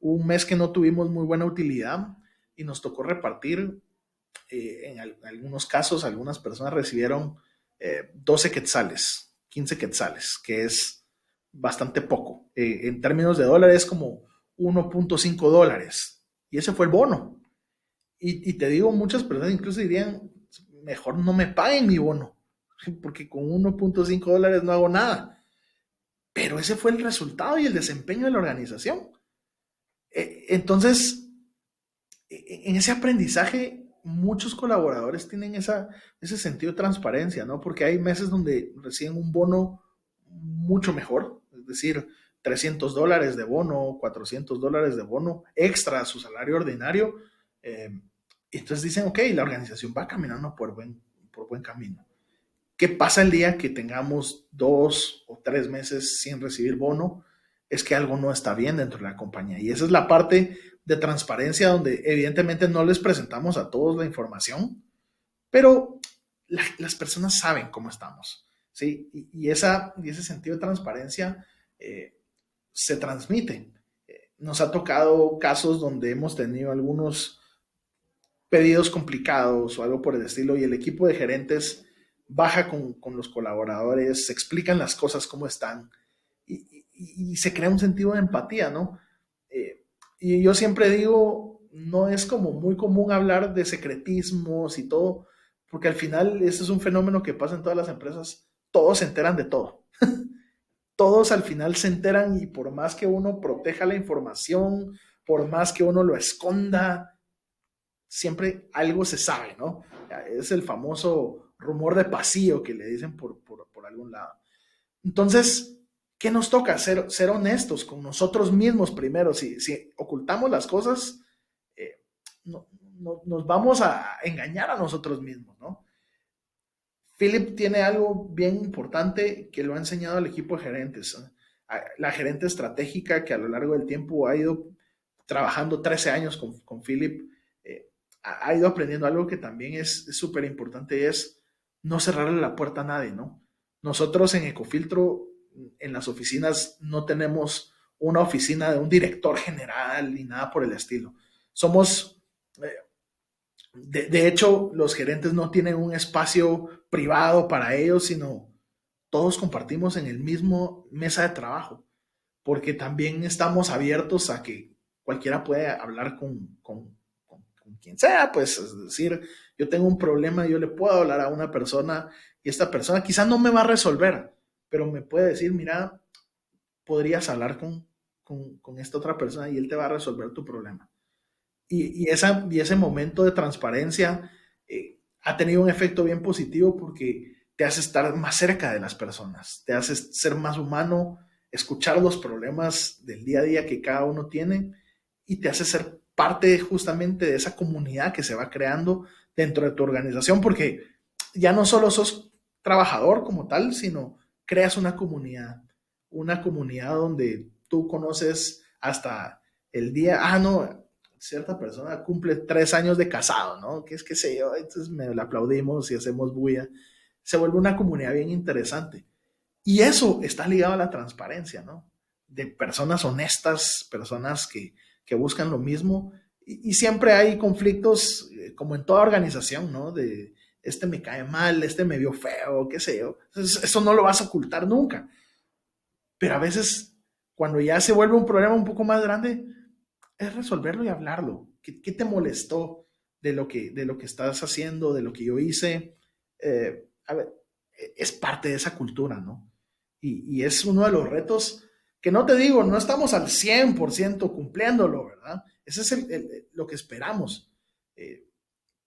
Un mes que no tuvimos muy buena utilidad y nos tocó repartir, algunos casos, algunas personas recibieron 12 quetzales, 15 quetzales, que es bastante poco. En términos de dólares, como 1,5 dólares. Y ese fue el bono. Y te digo, muchas personas incluso dirían, mejor no me paguen mi bono, porque con 1,5 dólares no hago nada. Pero ese fue el resultado y el desempeño de la organización. Entonces, en ese aprendizaje, muchos colaboradores tienen ese sentido de transparencia, ¿no? Porque hay meses donde reciben un bono mucho mejor, es decir, 300 dólares de bono, 400 dólares de bono extra a su salario ordinario. Eh, entonces dicen, ok, la organización va caminando por buen camino. ¿Qué pasa el día que tengamos 2 o 3 meses sin recibir bono? Es que algo no está bien dentro de la compañía. Y esa es la parte de transparencia donde evidentemente no les presentamos a todos la información, pero las personas saben cómo estamos, ¿sí? Y ese sentido de transparencia se transmite. Nos ha tocado casos donde hemos tenido algunos pedidos complicados o algo por el estilo y el equipo de gerentes baja con los colaboradores, se explican las cosas cómo están y se crea un sentido de empatía, ¿no? Y yo siempre digo, no es como muy común hablar de secretismos y todo, porque al final ese es un fenómeno que pasa en todas las empresas, todos se enteran de todo. Todos al final se enteran y por más que uno proteja la información, por más que uno lo esconda, siempre algo se sabe, ¿no? Es el famoso rumor de pasillo que le dicen por algún lado. Entonces, ¿qué nos toca? Ser honestos con nosotros mismos primero. Si ocultamos las cosas, eh, nos vamos a engañar a nosotros mismos, ¿no? Philip tiene algo bien importante que lo ha enseñado al equipo de gerentes, ¿no? La gerente estratégica que a lo largo del tiempo ha ido trabajando 13 años con Philip, ha ido aprendiendo algo que también es súper importante y es no cerrarle la puerta a nadie, ¿no? Nosotros en Ecofiltro, en las oficinas, no tenemos una oficina de un director general ni nada por el estilo. Somos, de hecho, los gerentes no tienen un espacio privado para ellos, sino todos compartimos en el mismo mesa de trabajo, porque también estamos abiertos a que cualquiera puede hablar con quien sea, pues es decir, yo tengo un problema, yo le puedo hablar a una persona y esta persona quizás no me va a resolver, pero me puede decir, mira, podrías hablar con esta otra persona y él te va a resolver tu problema. Y ese momento de transparencia ha tenido un efecto bien positivo porque te hace estar más cerca de las personas, te hace ser más humano, escuchar los problemas del día a día que cada uno tiene y te hace ser parte justamente de esa comunidad que se va creando dentro de tu organización porque ya no solo sos trabajador como tal, sino creas una comunidad donde tú conoces hasta el día, no, cierta persona cumple 3 años de casado, ¿no? Que es que sé yo, entonces me la aplaudimos y hacemos bulla. Se vuelve una comunidad bien interesante. Y eso está ligado a la transparencia, ¿no? De personas honestas, personas que buscan lo mismo. Y siempre hay conflictos, como en toda organización, ¿no? De este me cae mal, este me vio feo, qué sé yo. Entonces, eso no lo vas a ocultar nunca. Pero a veces, cuando ya se vuelve un problema un poco más grande, es resolverlo y hablarlo. ¿Qué te molestó de lo que estás haciendo, de lo que yo hice? A ver, es parte de esa cultura, ¿no? Y es uno de los retos que no te digo, no estamos al 100% cumpliéndolo, ¿verdad? Ese es lo que esperamos, eh,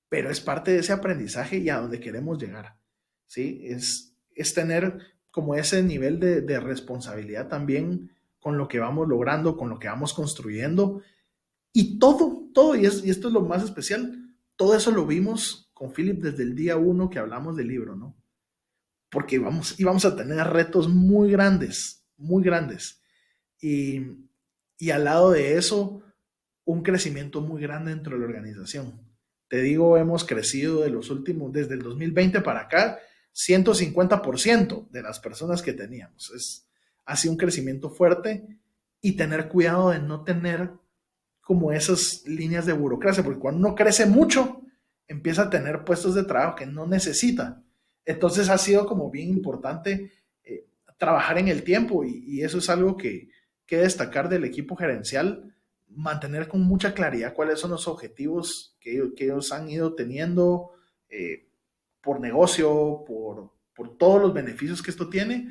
pero es parte de ese aprendizaje y a donde queremos llegar, ¿sí? Es tener como ese nivel de responsabilidad también con lo que vamos logrando, con lo que vamos construyendo y todo, y esto es lo más especial, todo eso lo vimos con Philip desde el día uno que hablamos del libro, ¿no? Porque íbamos a tener retos muy grandes, muy grandes. Y, y al lado de eso, un crecimiento muy grande dentro de la organización. Te digo, hemos crecido desde el 2020 para acá, 150% de las personas que teníamos. Ha sido un crecimiento fuerte y tener cuidado de no tener como esas líneas de burocracia, porque cuando uno crece mucho, empieza a tener puestos de trabajo que no necesita. Entonces ha sido como bien importante trabajar en el tiempo y eso es algo que destacar del equipo gerencial, mantener con mucha claridad cuáles son los objetivos que ellos han ido teniendo por negocio, por todos los beneficios que esto tiene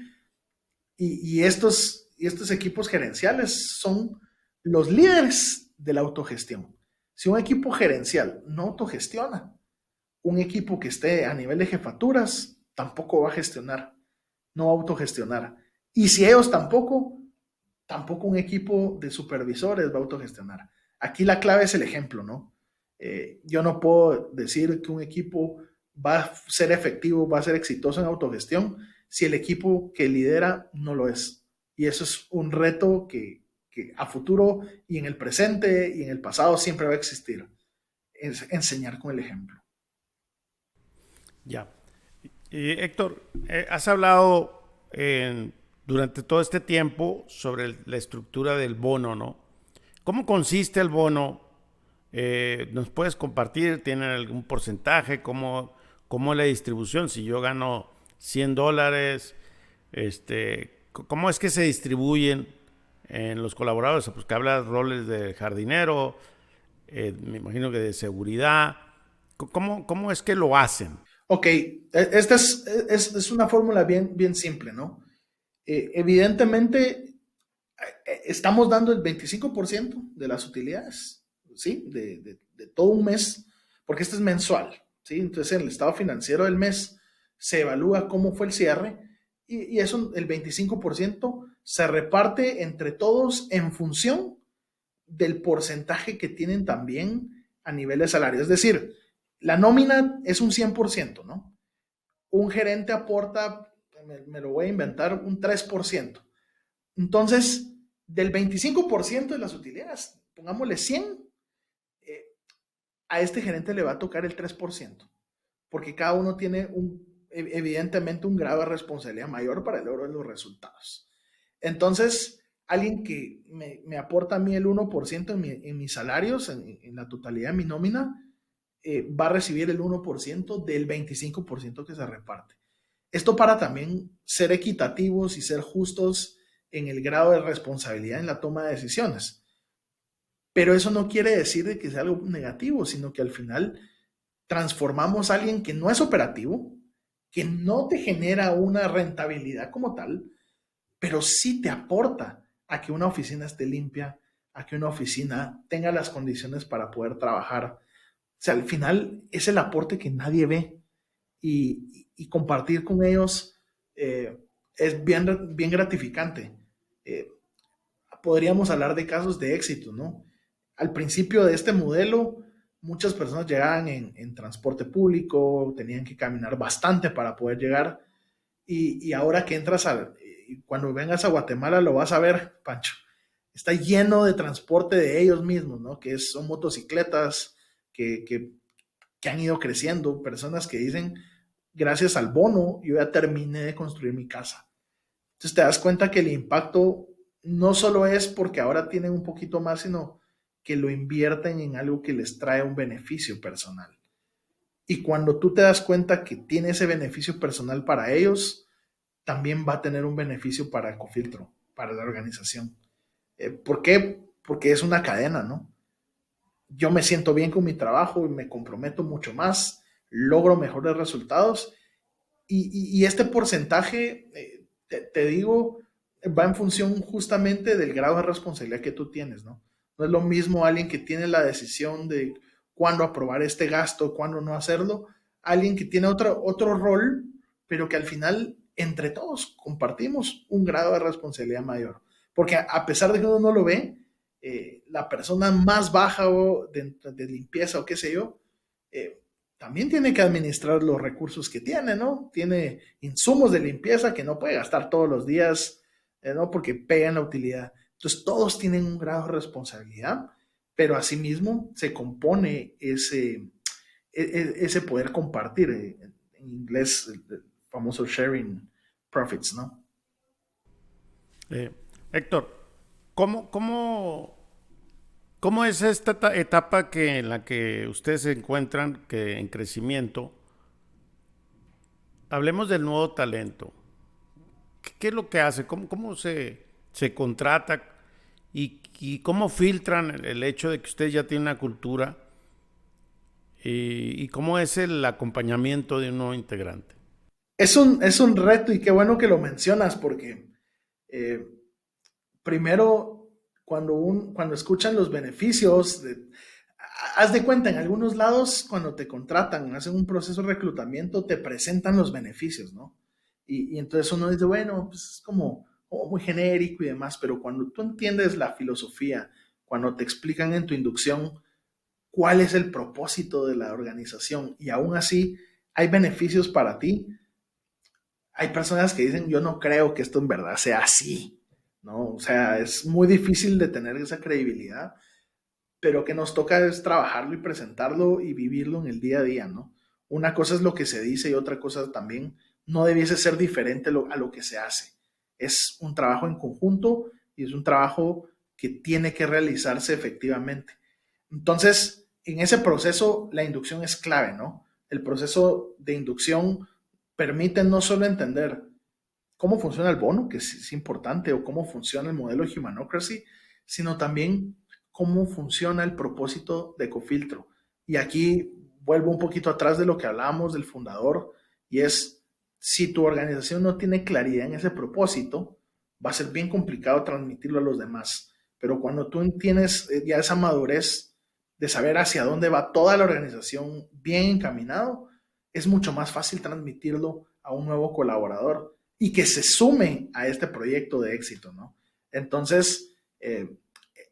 y estos equipos gerenciales son los líderes de la autogestión. Si un equipo gerencial no autogestiona, un equipo que esté a nivel de jefaturas tampoco va a gestionar, no va a autogestionar. Y si ellos tampoco un equipo de supervisores va a autogestionar. Aquí la clave es el ejemplo, ¿no? Yo no puedo decir que un equipo va a ser efectivo, va a ser exitoso en autogestión si el equipo que lidera no lo es. Y eso es un reto que a futuro y en el presente y en el pasado siempre va a existir. Es enseñar con el ejemplo. Ya. Y Héctor, has hablado durante todo este tiempo sobre la estructura del bono, ¿no? ¿Cómo consiste el bono? ¿Nos puedes compartir? ¿Tienen algún porcentaje? ¿Cómo es la distribución? Si yo gano $100, ¿Cómo es que se distribuyen en los colaboradores? Pues que habla roles de jardinero, me imagino que de seguridad. ¿Cómo es que lo hacen? Ok, esta es una fórmula bien, bien simple, ¿no? Evidentemente, estamos dando el 25% de las utilidades, ¿sí? De todo un mes, porque este es mensual, ¿sí? Entonces, en el estado financiero del mes se evalúa cómo fue el cierre y eso, el 25% se reparte entre todos en función del porcentaje que tienen también a nivel de salario. Es decir, la nómina es un 100%, ¿no? Un gerente aporta, me lo voy a inventar, un 3%. Entonces, del 25% de las utilidades, pongámosle 100, eh, a este gerente le va a tocar el 3%, porque cada uno tiene evidentemente un grado de responsabilidad mayor para el logro de los resultados. Entonces, alguien que me aporta a mí el 1% en mis salarios, en la totalidad de mi nómina, va a recibir el 1% del 25% que se reparte. Esto para también ser equitativos y ser justos en el grado de responsabilidad en la toma de decisiones. Pero eso no quiere decir que sea algo negativo, sino que al final transformamos a alguien que no es operativo, que no te genera una rentabilidad como tal, pero sí te aporta a que una oficina esté limpia, a que una oficina tenga las condiciones para poder trabajar. O sea, al final es el aporte que nadie ve y compartir con ellos es bien, bien gratificante. Eh, Podríamos hablar de casos de éxito, ¿no? Al principio de este modelo, muchas personas llegaban en transporte público, tenían que caminar bastante para poder llegar. Y ahora que entras cuando vengas a Guatemala lo vas a ver, Pancho. Está lleno de transporte de ellos mismos, ¿no? Son motocicletas que, que, que han ido creciendo, personas que dicen, gracias al bono, yo ya terminé de construir mi casa. Entonces te das cuenta que el impacto no solo es porque ahora tienen un poquito más, sino que lo invierten en algo que les trae un beneficio personal. Y cuando tú te das cuenta que tiene ese beneficio personal para ellos, también va a tener un beneficio para Ecofiltro, para la organización. ¿Por qué? Porque es una cadena, ¿no? Yo me siento bien con mi trabajo y me comprometo mucho más, logro mejores resultados y este porcentaje, te digo, va en función justamente del grado de responsabilidad que tú tienes, ¿no? No es lo mismo alguien que tiene la decisión de cuándo aprobar este gasto, cuándo no hacerlo, alguien que tiene otro rol, pero que al final entre todos compartimos un grado de responsabilidad mayor. Porque a pesar de que uno no lo ve, la persona más baja de limpieza o qué sé yo, eh, también tiene que administrar los recursos que tiene, ¿no? Tiene insumos de limpieza que no puede gastar todos los días, ¿no? Porque pegan la utilidad. Entonces, todos tienen un grado de responsabilidad, pero asimismo se compone ese poder compartir, en inglés, el famoso sharing profits, ¿no? Eh, Héctor, ¿cómo es esta etapa en la que ustedes se encuentran que en crecimiento? Hablemos del nuevo talento. ¿Qué es lo que hace? ¿Cómo se contrata? ¿Y cómo filtran el hecho de que ustedes ya tienen una cultura? ¿Y cómo es el acompañamiento de un nuevo integrante? Es un reto y qué bueno que lo mencionas porque eh, primero, cuando escuchan los beneficios, haz de cuenta, en algunos lados, cuando te contratan, hacen un proceso de reclutamiento, te presentan los beneficios, ¿no? Y entonces uno dice, bueno, pues es como muy genérico y demás, pero cuando tú entiendes la filosofía, cuando te explican en tu inducción cuál es el propósito de la organización y aún así hay beneficios para ti, hay personas que dicen, yo no creo que esto en verdad sea así, ¿no? O sea, es muy difícil de tener esa credibilidad, pero que nos toca es trabajarlo y presentarlo y vivirlo en el día a día, ¿no? Una cosa es lo que se dice y otra cosa también no debiese ser diferente a lo que se hace. Es un trabajo en conjunto y es un trabajo que tiene que realizarse efectivamente. Entonces, en ese proceso, la inducción es clave, ¿no? El proceso de inducción permite no solo entender cómo funciona el bono, que es importante, o cómo funciona el modelo de Humanocracy, sino también cómo funciona el propósito de Ecofiltro. Y aquí vuelvo un poquito atrás de lo que hablábamos del fundador, y es, si tu organización no tiene claridad en ese propósito, va a ser bien complicado transmitirlo a los demás. Pero cuando tú tienes ya esa madurez de saber hacia dónde va toda la organización bien encaminado, es mucho más fácil transmitirlo a un nuevo colaborador y que se sume a este proyecto de éxito, ¿no? Entonces,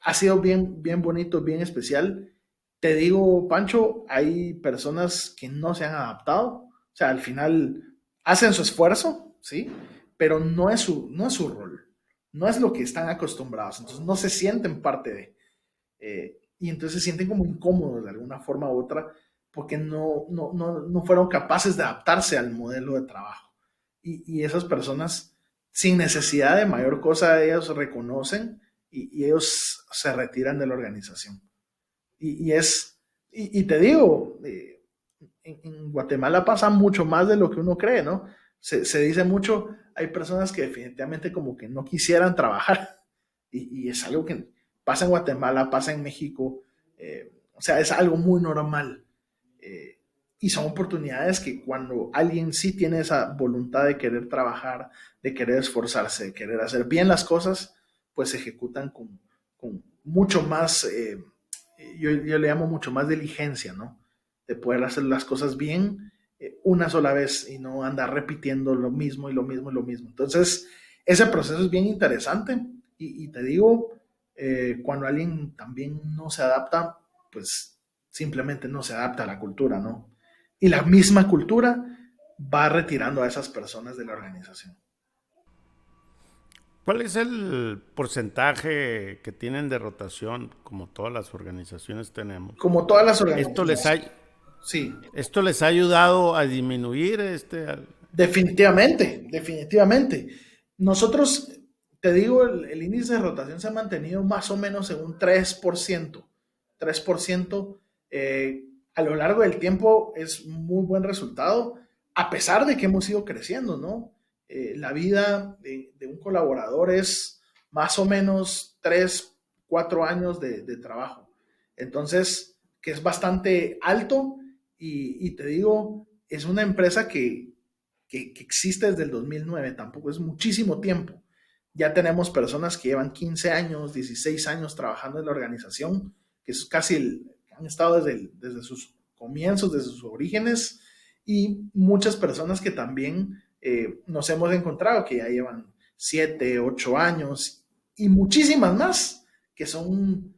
ha sido bien, bien bonito, bien especial. Te digo, Pancho, hay personas que no se han adaptado, o sea, al final hacen su esfuerzo, ¿sí? Pero no es su rol, no es lo que están acostumbrados, entonces no se sienten parte de, y entonces se sienten como incómodos de alguna forma u otra porque no fueron capaces de adaptarse al modelo de trabajo. Y esas personas, sin necesidad de mayor cosa, ellos reconocen y ellos se retiran de la organización. Y te digo, en Guatemala pasa mucho más de lo que uno cree, ¿no? Se dice mucho, hay personas que definitivamente como que no quisieran trabajar y es algo que pasa en Guatemala, pasa en México, o sea, es algo muy normal. Y son oportunidades que cuando alguien sí tiene esa voluntad de querer trabajar, de querer esforzarse, de querer hacer bien las cosas, pues se ejecutan con mucho más, yo le llamo mucho más diligencia, ¿no? De poder hacer las cosas bien una sola vez y no andar repitiendo lo mismo y lo mismo y lo mismo. Entonces, ese proceso es bien interesante y te digo, cuando alguien también no se adapta, pues simplemente no se adapta a la cultura, ¿no? Y la misma cultura va retirando a esas personas de la organización. ¿Cuál es el porcentaje que tienen de rotación, como todas las organizaciones tenemos? Como todas las ¿Esto les ha, organizaciones. Sí, esto les ha ayudado a disminuir definitivamente, definitivamente. Nosotros, te digo, el índice de rotación se ha mantenido más o menos en un 3%. 3% a lo largo del tiempo es muy buen resultado, a pesar de que hemos ido creciendo, ¿no? La vida de un colaborador es más o menos 3 4 años de trabajo. Entonces, que es bastante alto y te digo, es una empresa que existe desde el 2009, tampoco es muchísimo tiempo. Ya tenemos personas que llevan 15 años, 16 años trabajando en la organización, que es casi han estado desde sus comienzos, desde sus orígenes, y muchas personas que también nos hemos encontrado, que ya llevan 7 8 años, y muchísimas más que son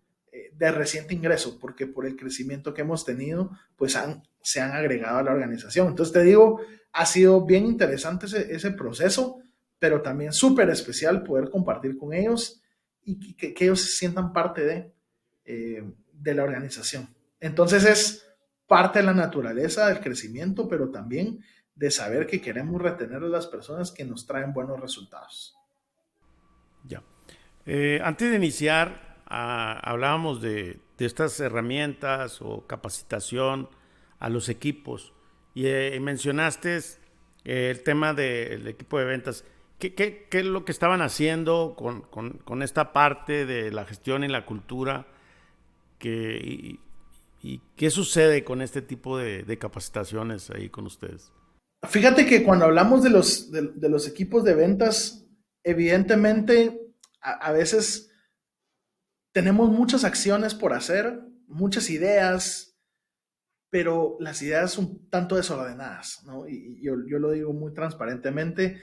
de reciente ingreso, porque por el crecimiento que hemos tenido, pues se han agregado a la organización. Entonces te digo, ha sido bien interesante ese proceso, pero también súper especial poder compartir con ellos y que ellos se sientan parte de la organización. Entonces es parte de la naturaleza del crecimiento, pero también de saber que queremos retener a las personas que nos traen buenos resultados. Ya. Antes de iniciar, hablábamos de estas herramientas o capacitación a los equipos y mencionaste el tema del equipo de ventas. ¿Qué es lo que estaban haciendo con esta parte de la gestión y la cultura? ¿Y qué sucede con este tipo de capacitaciones ahí con ustedes? Fíjate que cuando hablamos de los equipos de ventas, evidentemente a veces tenemos muchas acciones por hacer, muchas ideas, pero las ideas son un tanto desordenadas, ¿no? Y yo lo digo muy transparentemente.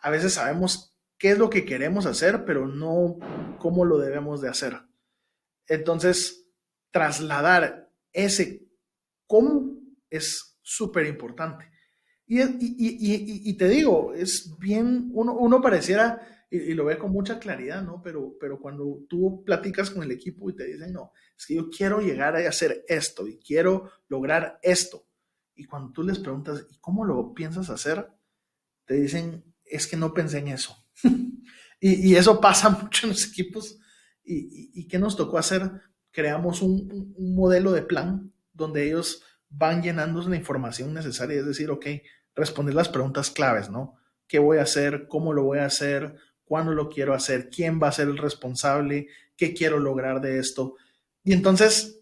A veces sabemos qué es lo que queremos hacer, pero no cómo lo debemos de hacer. Entonces, trasladar ese cómo es súper importante. Y te digo, es bien, uno pareciera, y lo ve con mucha claridad, ¿no? Pero cuando tú platicas con el equipo y te dicen, no, es que yo quiero llegar a hacer esto y quiero lograr esto. Y cuando tú les preguntas, ¿y cómo lo piensas hacer? Te dicen, es que no pensé en eso. Y eso pasa mucho en los equipos. ¿Y qué nos tocó hacer? Creamos un modelo de plan donde ellos van llenando la información necesaria, es decir, ok, responder las preguntas claves, ¿no? qué voy a hacer, cómo lo voy a hacer, cuándo lo quiero hacer, quién va a ser el responsable, qué quiero lograr de esto. Y entonces,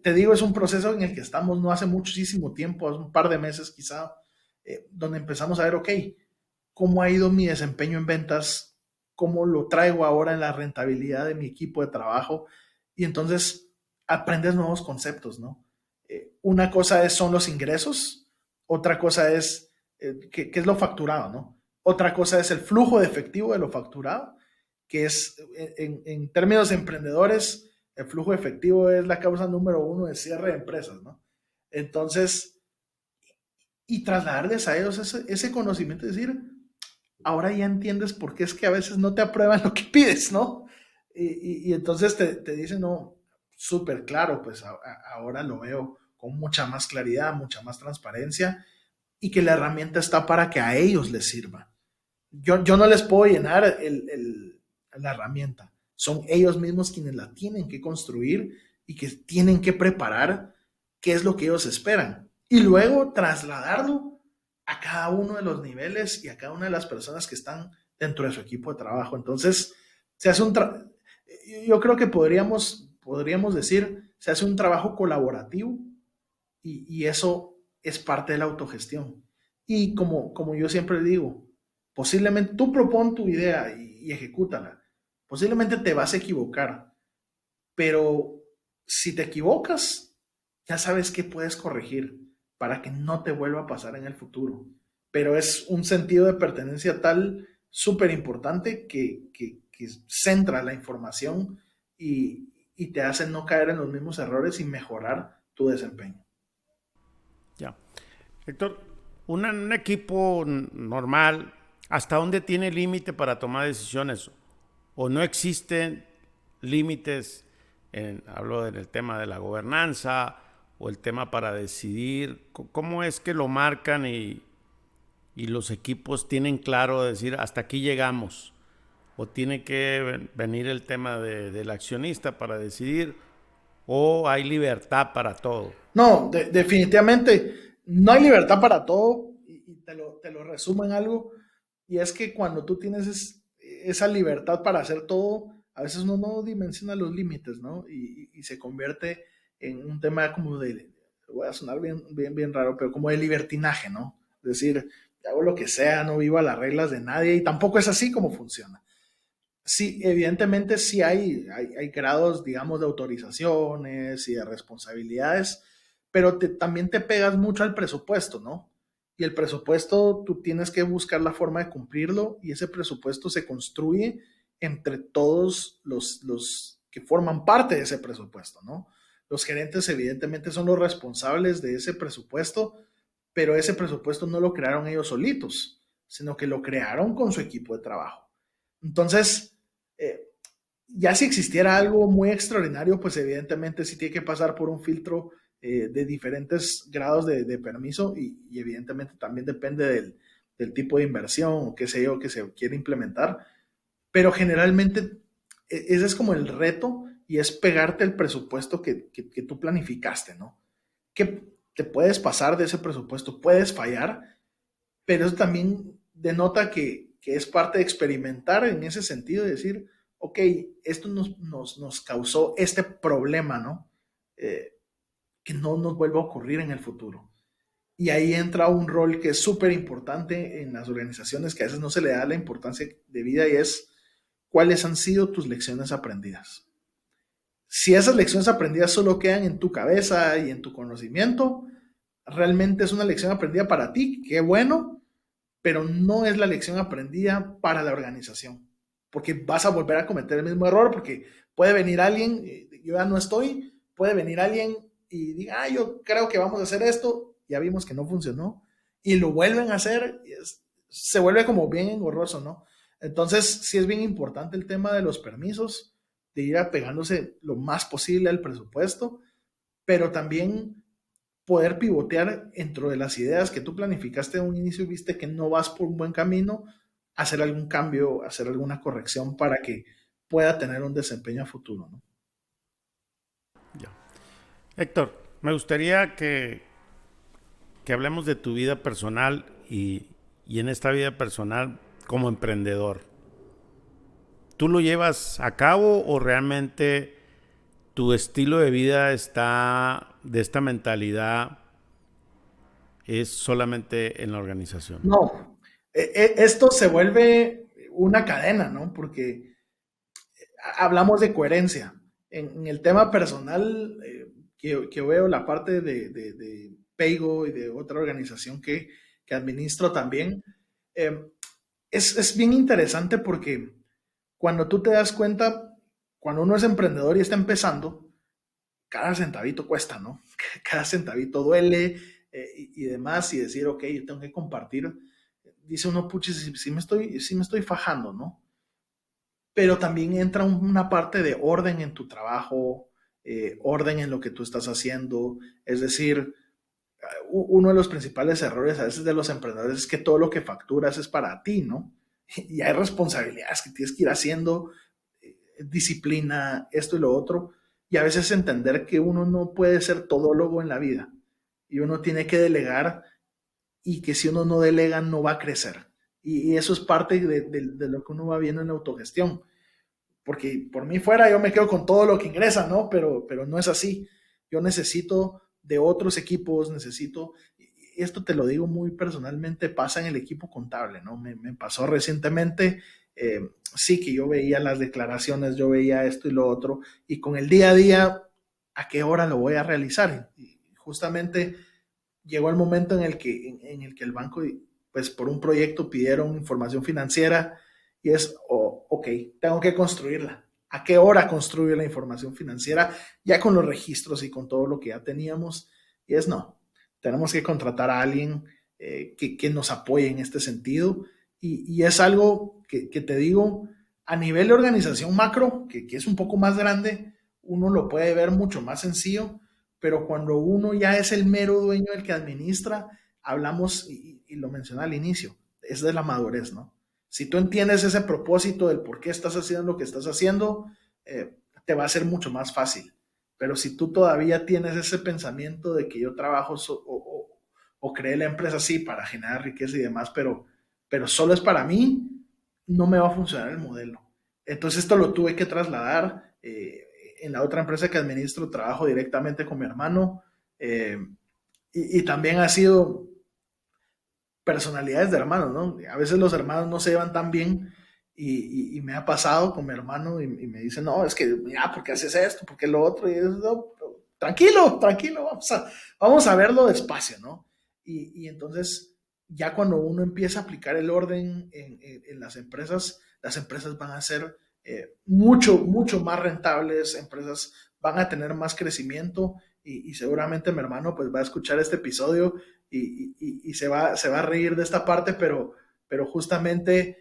te digo, es un proceso en el que estamos no hace muchísimo tiempo, hace un par de meses quizá, donde empezamos a ver, ok, cómo ha ido mi desempeño en ventas, cómo lo traigo ahora en la rentabilidad de mi equipo de trabajo. Y entonces aprendes nuevos conceptos, ¿no? Una cosa son los ingresos, otra cosa es qué es lo facturado, ¿no? Otra cosa es el flujo de efectivo de lo facturado, que es, en términos emprendedores, el flujo de efectivo es la causa número uno de cierre de empresas, ¿no? Entonces, y trasladarles a ellos ese conocimiento, es decir, ahora ya entiendes por qué es que a veces no te aprueban lo que pides, ¿no? Y entonces te dicen, no, súper claro, pues ahora lo veo con mucha más claridad, mucha más transparencia y que la herramienta está para que a ellos les sirva. Yo no les puedo llenar la herramienta, son ellos mismos quienes la tienen que construir y que tienen que preparar qué es lo que ellos esperan y luego trasladarlo a cada uno de los niveles y a cada una de las personas que están dentro de su equipo de trabajo. Entonces, se hace yo creo que podríamos decir, se hace un trabajo colaborativo y eso es parte de la autogestión. Y como yo siempre digo, posiblemente tú propon tu idea y ejecútala. Posiblemente te vas a equivocar, pero si te equivocas, ya sabes qué puedes corregir para que no te vuelva a pasar en el futuro. Pero es un sentido de pertenencia tal súper importante que centra la información y te hace no caer en los mismos errores y mejorar tu desempeño. Ya. Héctor, un equipo normal, ¿hasta dónde tiene límite para tomar decisiones? ¿O no existen límites? Hablo del tema de la gobernanza o el tema para decidir. ¿Cómo es que lo marcan y los equipos tienen claro decir hasta aquí llegamos? ¿O tiene que venir el tema del accionista para decidir? ¿O hay libertad para todo? No, definitivamente no hay libertad para todo y te lo resumo en algo y es que cuando tú tienes esa libertad para hacer todo, a veces uno no dimensiona los límites, ¿no? Y se convierte en un tema como voy a sonar bien raro, pero como de libertinaje, ¿no? Es decir, hago lo que sea, no vivo a las reglas de nadie y tampoco es así como funciona. Sí, evidentemente sí hay grados, digamos, de autorizaciones y de responsabilidades, pero también te pegas mucho al presupuesto, ¿no? Y el presupuesto tú tienes que buscar la forma de cumplirlo y ese presupuesto se construye entre todos los que forman parte de ese presupuesto, ¿no? Los gerentes evidentemente son los responsables de ese presupuesto, pero ese presupuesto no lo crearon ellos solitos, sino que lo crearon con su equipo de trabajo. Entonces, eh, ya si existiera algo muy extraordinario, pues evidentemente sí tiene que pasar por un filtro de diferentes grados de permiso y evidentemente también depende del tipo de inversión o qué sé yo que se quiere implementar. Pero generalmente ese es como el reto y es pegarte el presupuesto que tú planificaste, ¿no? Que te puedes pasar de ese presupuesto, puedes fallar, pero eso también denota que es parte de experimentar en ese sentido, de decir, ok, esto nos causó este problema, ¿no? Eh, que no nos vuelva a ocurrir en el futuro. Y ahí entra un rol que es súper importante en las organizaciones, que a veces no se le da la importancia de vida, y es cuáles han sido tus lecciones aprendidas. Si esas lecciones aprendidas solo quedan en tu cabeza y en tu conocimiento, realmente es una lección aprendida para ti, qué bueno, pero no es la lección aprendida para la organización, porque vas a volver a cometer el mismo error, porque puede venir alguien, yo ya no estoy, puede venir alguien y diga, yo creo que vamos a hacer esto, ya vimos que no funcionó, y lo vuelven a hacer, se vuelve como bien engorroso, ¿no? Entonces, sí es bien importante el tema de los permisos, de ir apegándose lo más posible al presupuesto, pero también poder pivotear dentro de las ideas que tú planificaste de un inicio y viste que no vas por un buen camino, hacer algún cambio, hacer alguna corrección para que pueda tener un desempeño a futuro, ¿no? Ya. Héctor, me gustaría que hablemos de tu vida personal y en esta vida personal como emprendedor? ¿Tú lo llevas a cabo o realmente tu estilo de vida está de esta mentalidad es solamente en la organización? No, esto se vuelve una cadena, ¿no? Porque hablamos de coherencia. En el tema personal, que veo la parte de Paygo y de otra organización que administro también, eh, es bien interesante porque cuando tú te das cuenta, cuando uno es emprendedor y está empezando, cada centavito cuesta, ¿no? Cada centavito duele y demás, y decir, ok, yo tengo que compartir. Dice uno, puchi, sí me estoy fajando, ¿no? Pero también entra una parte de orden en tu trabajo, orden en lo que tú estás haciendo. Es decir, uno de los principales errores a veces de los emprendedores es que todo lo que facturas es para ti, ¿no? Y hay responsabilidades que tienes que ir haciendo, disciplina, esto y lo otro, y a veces entender que uno no puede ser todólogo en la vida y uno tiene que delegar y que si uno no delega no va a crecer. Y eso es parte de lo que uno va viendo en la autogestión, porque por mí fuera yo me quedo con todo lo que ingresa, ¿no? Pero no es así. Yo necesito de otros equipos, necesito, y esto te lo digo muy personalmente, pasa en el equipo contable, ¿no? Me pasó recientemente, sí que yo veía las declaraciones, yo veía esto y lo otro, y con el día a día, ¿a qué hora lo voy a realizar? Y justamente llegó el momento en el que el banco, pues por un proyecto pidieron información financiera y es, oh, ok, tengo que construirla. ¿A qué hora construir la información financiera? Ya con los registros y con todo lo que ya teníamos. Y es, no, tenemos que contratar a alguien que nos apoye en este sentido. Y es algo que te digo, a nivel de organización macro, que es un poco más grande, uno lo puede ver mucho más sencillo, pero cuando uno ya es el mero dueño del que administra, hablamos, y lo mencioné al inicio, es de la madurez, ¿no? Si tú entiendes ese propósito del por qué estás haciendo lo que estás haciendo, te va a ser mucho más fácil. Pero si tú todavía tienes ese pensamiento de que yo trabajo o creé la empresa así para generar riqueza y demás, pero solo es para mí, no me va a funcionar el modelo. Entonces esto lo tuve que trasladar. En la otra empresa que administro trabajo directamente con mi hermano, y también ha sido personalidades de hermanos, ¿no? A veces los hermanos no se llevan tan bien y me ha pasado con mi hermano y me dice, no, es que, mira, ¿por qué haces esto? ¿Por qué lo otro? Y es, no, tranquilo, tranquilo, vamos a verlo despacio, ¿no? Y entonces, ya cuando uno empieza a aplicar el orden en las empresas van a ser mucho, mucho más rentables, empresas van a tener más crecimiento y seguramente mi hermano pues va a escuchar este episodio y se va a reír de esta parte, pero justamente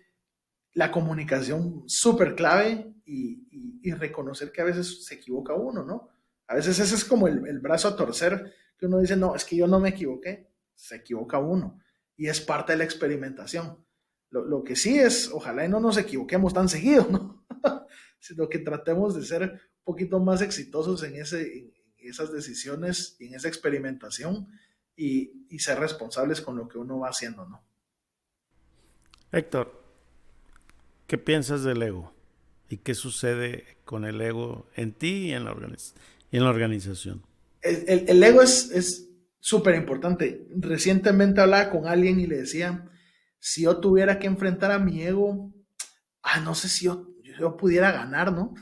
la comunicación súper clave y reconocer que a veces se equivoca uno, ¿no? A veces ese es como el brazo a torcer, que uno dice, no, es que yo no me equivoqué, se equivoca uno y es parte de la experimentación. Lo que sí es, ojalá y no nos equivoquemos tan seguido, ¿no? Sino que tratemos de ser un poquito más exitosos en esas decisiones y en esa experimentación y ser responsables con lo que uno va haciendo, ¿no? Héctor, ¿qué piensas del ego? ¿Y qué sucede con el ego en ti y en y en la organización? El ego es súper importante. Recientemente hablaba con alguien y le decía, si yo tuviera que enfrentar a mi ego, no sé si yo pudiera ganar, ¿no?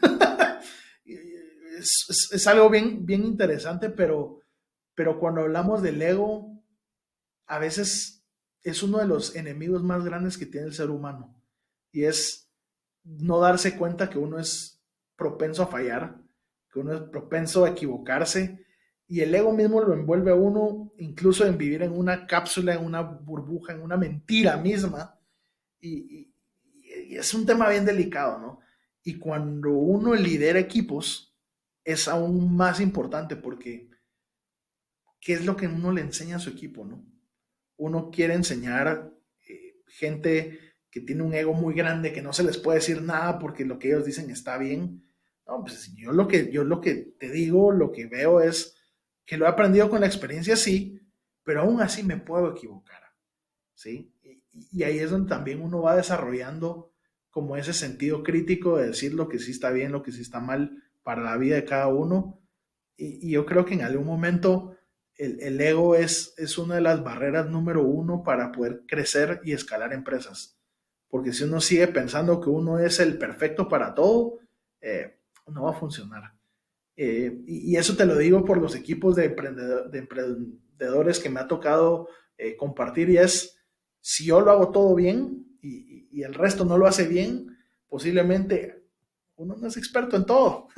Es algo bien, bien interesante, pero cuando hablamos del ego, a veces es uno de los enemigos más grandes que tiene el ser humano. Y es no darse cuenta que uno es propenso a fallar, que uno es propenso a equivocarse. Y el ego mismo lo envuelve a uno incluso en vivir en una cápsula, en una burbuja, en una mentira misma. Y es un tema bien delicado, ¿no? Y cuando uno lidera equipos, es aún más importante porque ¿qué es lo que uno le enseña a su equipo, no? Uno quiere enseñar gente que tiene un ego muy grande, que no se les puede decir nada porque lo que ellos dicen está bien. No, pues yo lo que te digo, lo que veo es que lo he aprendido con la experiencia, sí, pero aún así me puedo equivocar, ¿sí? Y ahí es donde también uno va desarrollando como ese sentido crítico de decir lo que sí está bien, lo que sí está mal para la vida de cada uno. Y yo creo que en algún momento el ego es una de las barreras número uno para poder crecer y escalar empresas. Porque si uno sigue pensando que uno es el perfecto para todo, no va a funcionar. Y eso te lo digo por los equipos de emprendedores que me ha tocado compartir, y es, si yo lo hago todo bien y el resto no lo hace bien, posiblemente uno no es experto en todo.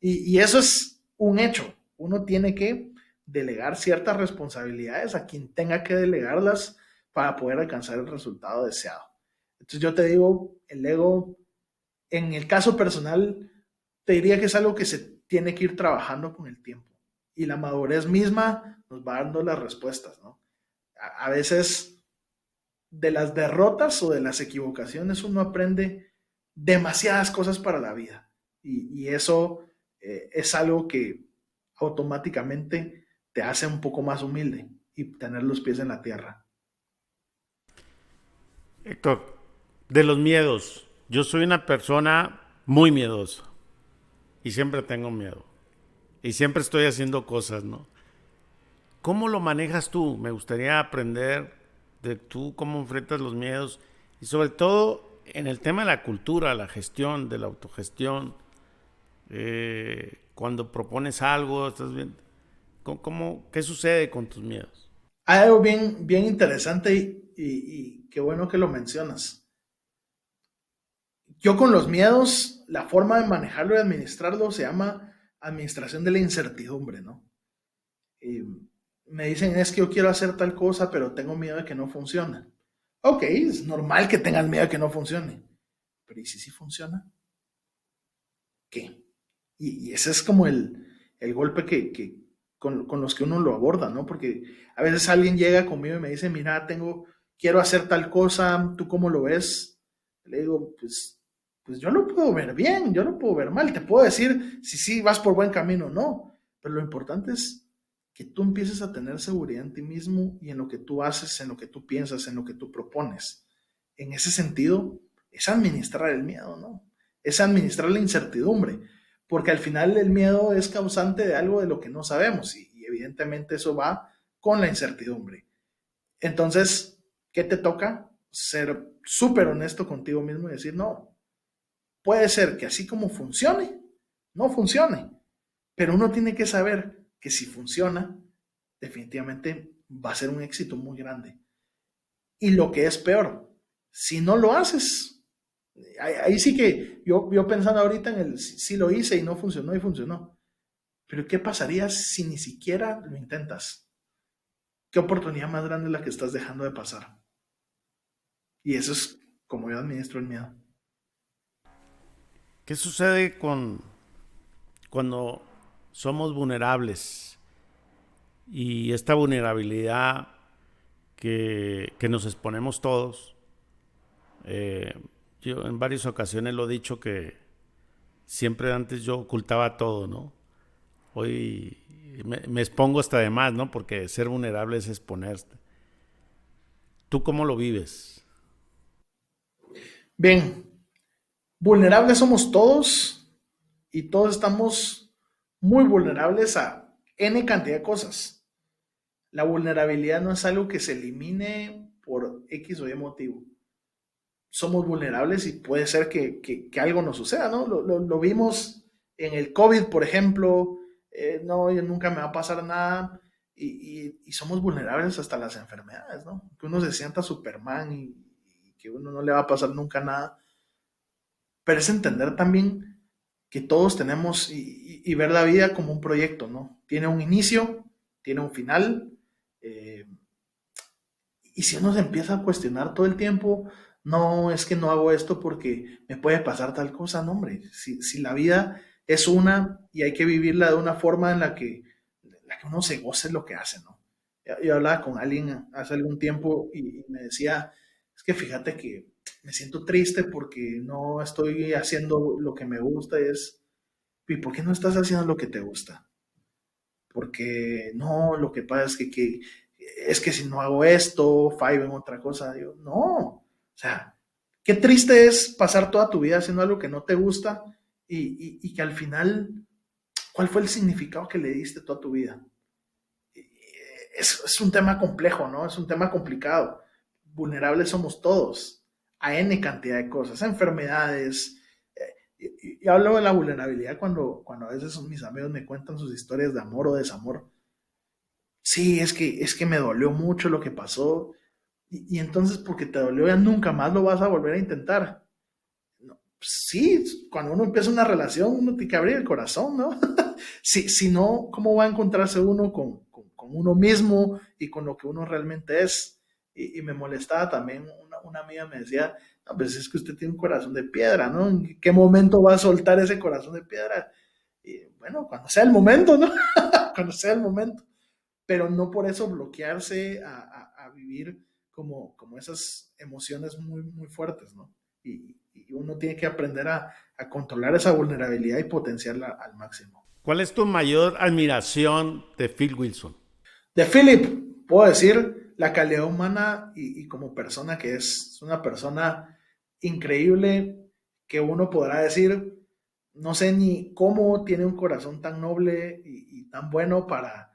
Y eso es un hecho. Uno tiene que delegar ciertas responsabilidades a quien tenga que delegarlas para poder alcanzar el resultado deseado. Entonces yo te digo, el ego, en el caso personal, te diría que es algo que se tiene que ir trabajando con el tiempo. Y la madurez misma nos va dando las respuestas, ¿no? A veces de las derrotas o de las equivocaciones uno aprende demasiadas cosas para la vida. Y eso es algo que automáticamente te hace un poco más humilde y tener los pies en la tierra. Héctor, de los miedos, yo soy una persona muy miedosa y siempre tengo miedo y siempre estoy haciendo cosas, ¿no? ¿Cómo lo manejas tú? Me gustaría aprender de tú cómo enfrentas los miedos y sobre todo en el tema de la cultura, la gestión, de la autogestión, cuando propones algo, estás bien, ¿qué sucede con tus miedos? Hay algo bien, bien interesante y qué bueno que lo mencionas. Yo con los miedos, la forma de manejarlo y administrarlo se llama administración de la incertidumbre, ¿no? Y me dicen, es que yo quiero hacer tal cosa, pero tengo miedo de que no funcione. Ok, es normal que tengas miedo de que no funcione, pero ¿y si sí funciona? ¿Qué? Y ese es como el golpe con los que uno lo aborda, ¿no? Porque a veces alguien llega conmigo y me dice, mira, quiero hacer tal cosa, ¿tú cómo lo ves? Le digo, pues yo lo puedo ver bien, yo lo puedo ver mal, te puedo decir si sí vas por buen camino o no, pero lo importante es que tú empieces a tener seguridad en ti mismo y en lo que tú haces, en lo que tú piensas, en lo que tú propones. En ese sentido, es administrar el miedo, ¿no? Es administrar la incertidumbre, porque al final el miedo es causante de algo de lo que no sabemos y evidentemente eso va con la incertidumbre. Entonces, ¿qué te toca? Ser súper honesto contigo mismo y decir, no, puede ser que así como funcione, no funcione, pero uno tiene que saber que si funciona, definitivamente va a ser un éxito muy grande. Y lo que es peor, si no lo haces, ahí sí que yo pensando ahorita en el si lo hice y no funcionó y funcionó. Pero ¿qué pasaría si ni siquiera lo intentas? ¿Qué oportunidad más grande es la que estás dejando de pasar? Y eso es como yo administro el miedo. ¿Qué sucede cuando somos vulnerables y esta vulnerabilidad que nos exponemos todos? Eh, yo en varias ocasiones lo he dicho que siempre antes yo ocultaba todo, ¿no? Hoy me expongo hasta de más, ¿no? Porque ser vulnerable es exponerte. ¿Tú cómo lo vives? Bien, vulnerables somos todos y todos estamos muy vulnerables a N cantidad de cosas. La vulnerabilidad no es algo que se elimine por X o Y motivo. Somos vulnerables y puede ser que algo nos suceda, ¿no? Lo vimos en el COVID, por ejemplo. No, yo nunca me va a pasar nada. Y somos vulnerables hasta las enfermedades, ¿no? Que uno se sienta Superman y que uno no le va a pasar nunca nada. Pero es entender también que todos tenemos y ver la vida como un proyecto, ¿no? Tiene un inicio, tiene un final. eh, y si uno se empieza a cuestionar todo el tiempo, no, es que no hago esto porque me puede pasar tal cosa, no, hombre. Si la vida es una y hay que vivirla de una forma en la que uno se goce lo que hace, ¿no? Yo hablaba con alguien hace algún tiempo y me decía, es que fíjate que me siento triste porque no estoy haciendo lo que me gusta. ¿Y por qué no estás haciendo lo que te gusta? Porque no, lo que pasa es que es que si no hago esto, fallo en otra cosa. Digo, no, o sea, qué triste es pasar toda tu vida haciendo algo que no te gusta y que al final, ¿cuál fue el significado que le diste toda tu vida? Es un tema complejo, ¿no? Es un tema complicado. Vulnerables somos todos a N cantidad de cosas, a enfermedades. Y hablo de la vulnerabilidad cuando a veces mis amigos me cuentan sus historias de amor o desamor. Sí, es que me dolió mucho lo que pasó. Y entonces, porque te dolió, ya nunca más lo vas a volver a intentar. No, sí, cuando uno empieza una relación, uno tiene que abrir el corazón, ¿no? Si no, ¿cómo va a encontrarse uno con uno mismo y con lo que uno realmente es? Y me molestaba también, una amiga me decía, no, pues es que usted tiene un corazón de piedra, ¿no? ¿En qué momento va a soltar ese corazón de piedra? Y bueno, cuando sea el momento, ¿no? Cuando sea el momento. Pero no por eso bloquearse a vivir como esas emociones muy, muy fuertes, ¿no? Y uno tiene que aprender a controlar esa vulnerabilidad y potenciarla al máximo. ¿Cuál es tu mayor admiración de Phil Wilson? De Philip, puedo decir la calidad humana y como persona que es una persona increíble que uno podrá decir, no sé ni cómo tiene un corazón tan noble y tan bueno para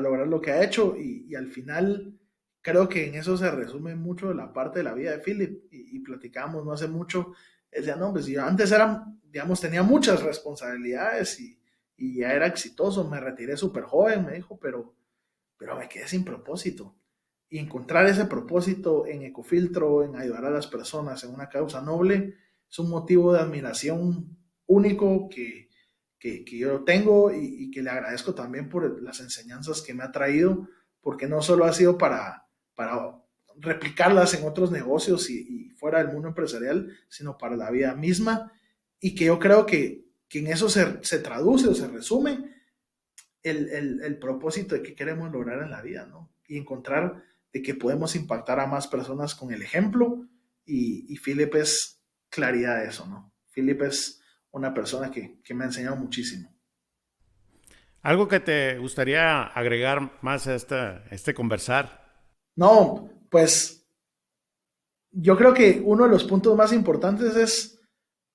lograr lo que ha hecho y al final creo que en eso se resume mucho de la parte de la vida de Philip y platicamos no hace mucho, decía, no, pues yo antes era, digamos, tenía muchas responsabilidades y ya era exitoso, me retiré súper joven, me dijo, pero me quedé sin propósito. Y encontrar ese propósito en Ecofiltro, en ayudar a las personas, en una causa noble, es un motivo de admiración único que yo tengo y que le agradezco también por las enseñanzas que me ha traído, porque no solo ha sido para replicarlas en otros negocios y fuera del mundo empresarial, sino para la vida misma, y que yo creo que en eso se traduce o se resume el propósito de qué queremos lograr en la vida, ¿no? Y encontrar de que podemos impactar a más personas con el ejemplo y Philip es claridad de eso, ¿no? Philip es una persona que me ha enseñado muchísimo. ¿Algo que te gustaría agregar más a este conversar? No, pues yo creo que uno de los puntos más importantes es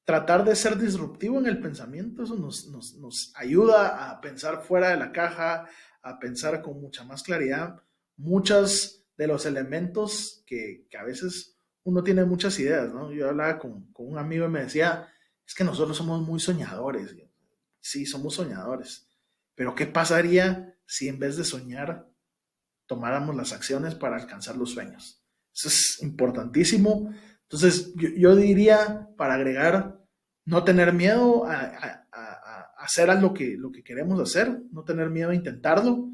tratar de ser disruptivo en el pensamiento. Eso nos ayuda a pensar fuera de la caja, a pensar con mucha más claridad muchos de los elementos que a veces uno tiene muchas ideas, ¿no? Yo hablaba con un amigo y me decía, es que nosotros somos muy soñadores. Sí, somos soñadores, pero ¿qué pasaría si en vez de soñar tomáramos las acciones para alcanzar los sueños? Eso es importantísimo. Entonces, yo diría, para agregar, no tener miedo a hacer lo que queremos hacer, no tener miedo a intentarlo.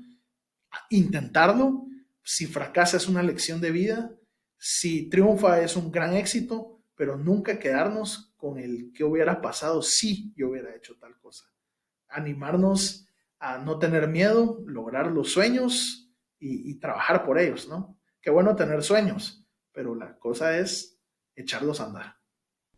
Si fracasa es una lección de vida, si triunfa es un gran éxito, pero nunca quedarnos con el que hubiera pasado si yo hubiera hecho tal cosa. Animarnos a no tener miedo, lograr los sueños y trabajar por ellos, ¿no? Qué bueno tener sueños, pero la cosa es echarlos a andar.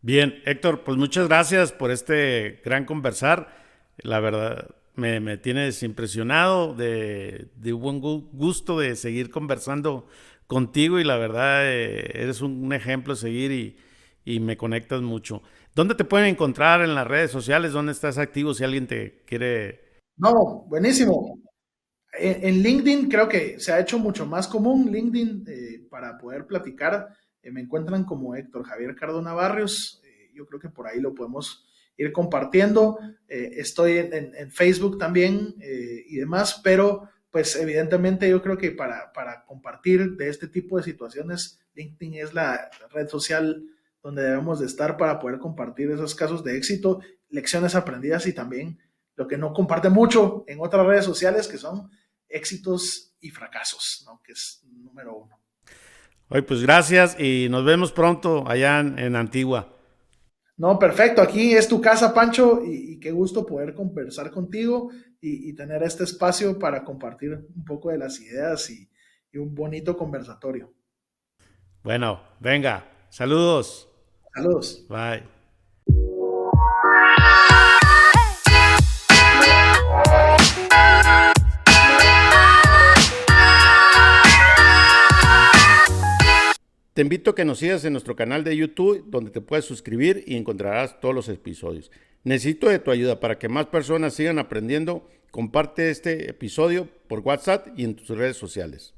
Bien, Héctor, pues muchas gracias por este gran conversar. La verdad, me tienes impresionado de buen gusto de seguir conversando contigo y la verdad eres un ejemplo a seguir y me conectas mucho. ¿Dónde te pueden encontrar en las redes sociales? ¿Dónde estás activo si alguien te quiere? No, buenísimo. En LinkedIn creo que se ha hecho mucho más común LinkedIn para poder platicar. Me encuentran como Héctor Javier Cardona Barrios. Yo creo que por ahí lo podemos ir compartiendo. Estoy en Facebook también y demás, pero pues evidentemente yo creo que para compartir de este tipo de situaciones, LinkedIn es la red social donde debemos de estar para poder compartir esos casos de éxito, lecciones aprendidas y también lo que no comparte mucho en otras redes sociales que son éxitos y fracasos, ¿no? Que es número uno. Oye, pues gracias y nos vemos pronto allá en Antigua. No, perfecto. Aquí es tu casa, Pancho, y qué gusto poder conversar contigo y tener este espacio para compartir un poco de las ideas y un bonito conversatorio. Bueno, venga, saludos. Saludos. Bye. Te invito a que nos sigas en nuestro canal de YouTube, donde te puedes suscribir y encontrarás todos los episodios. Necesito de tu ayuda para que más personas sigan aprendiendo. Comparte este episodio por WhatsApp y en tus redes sociales.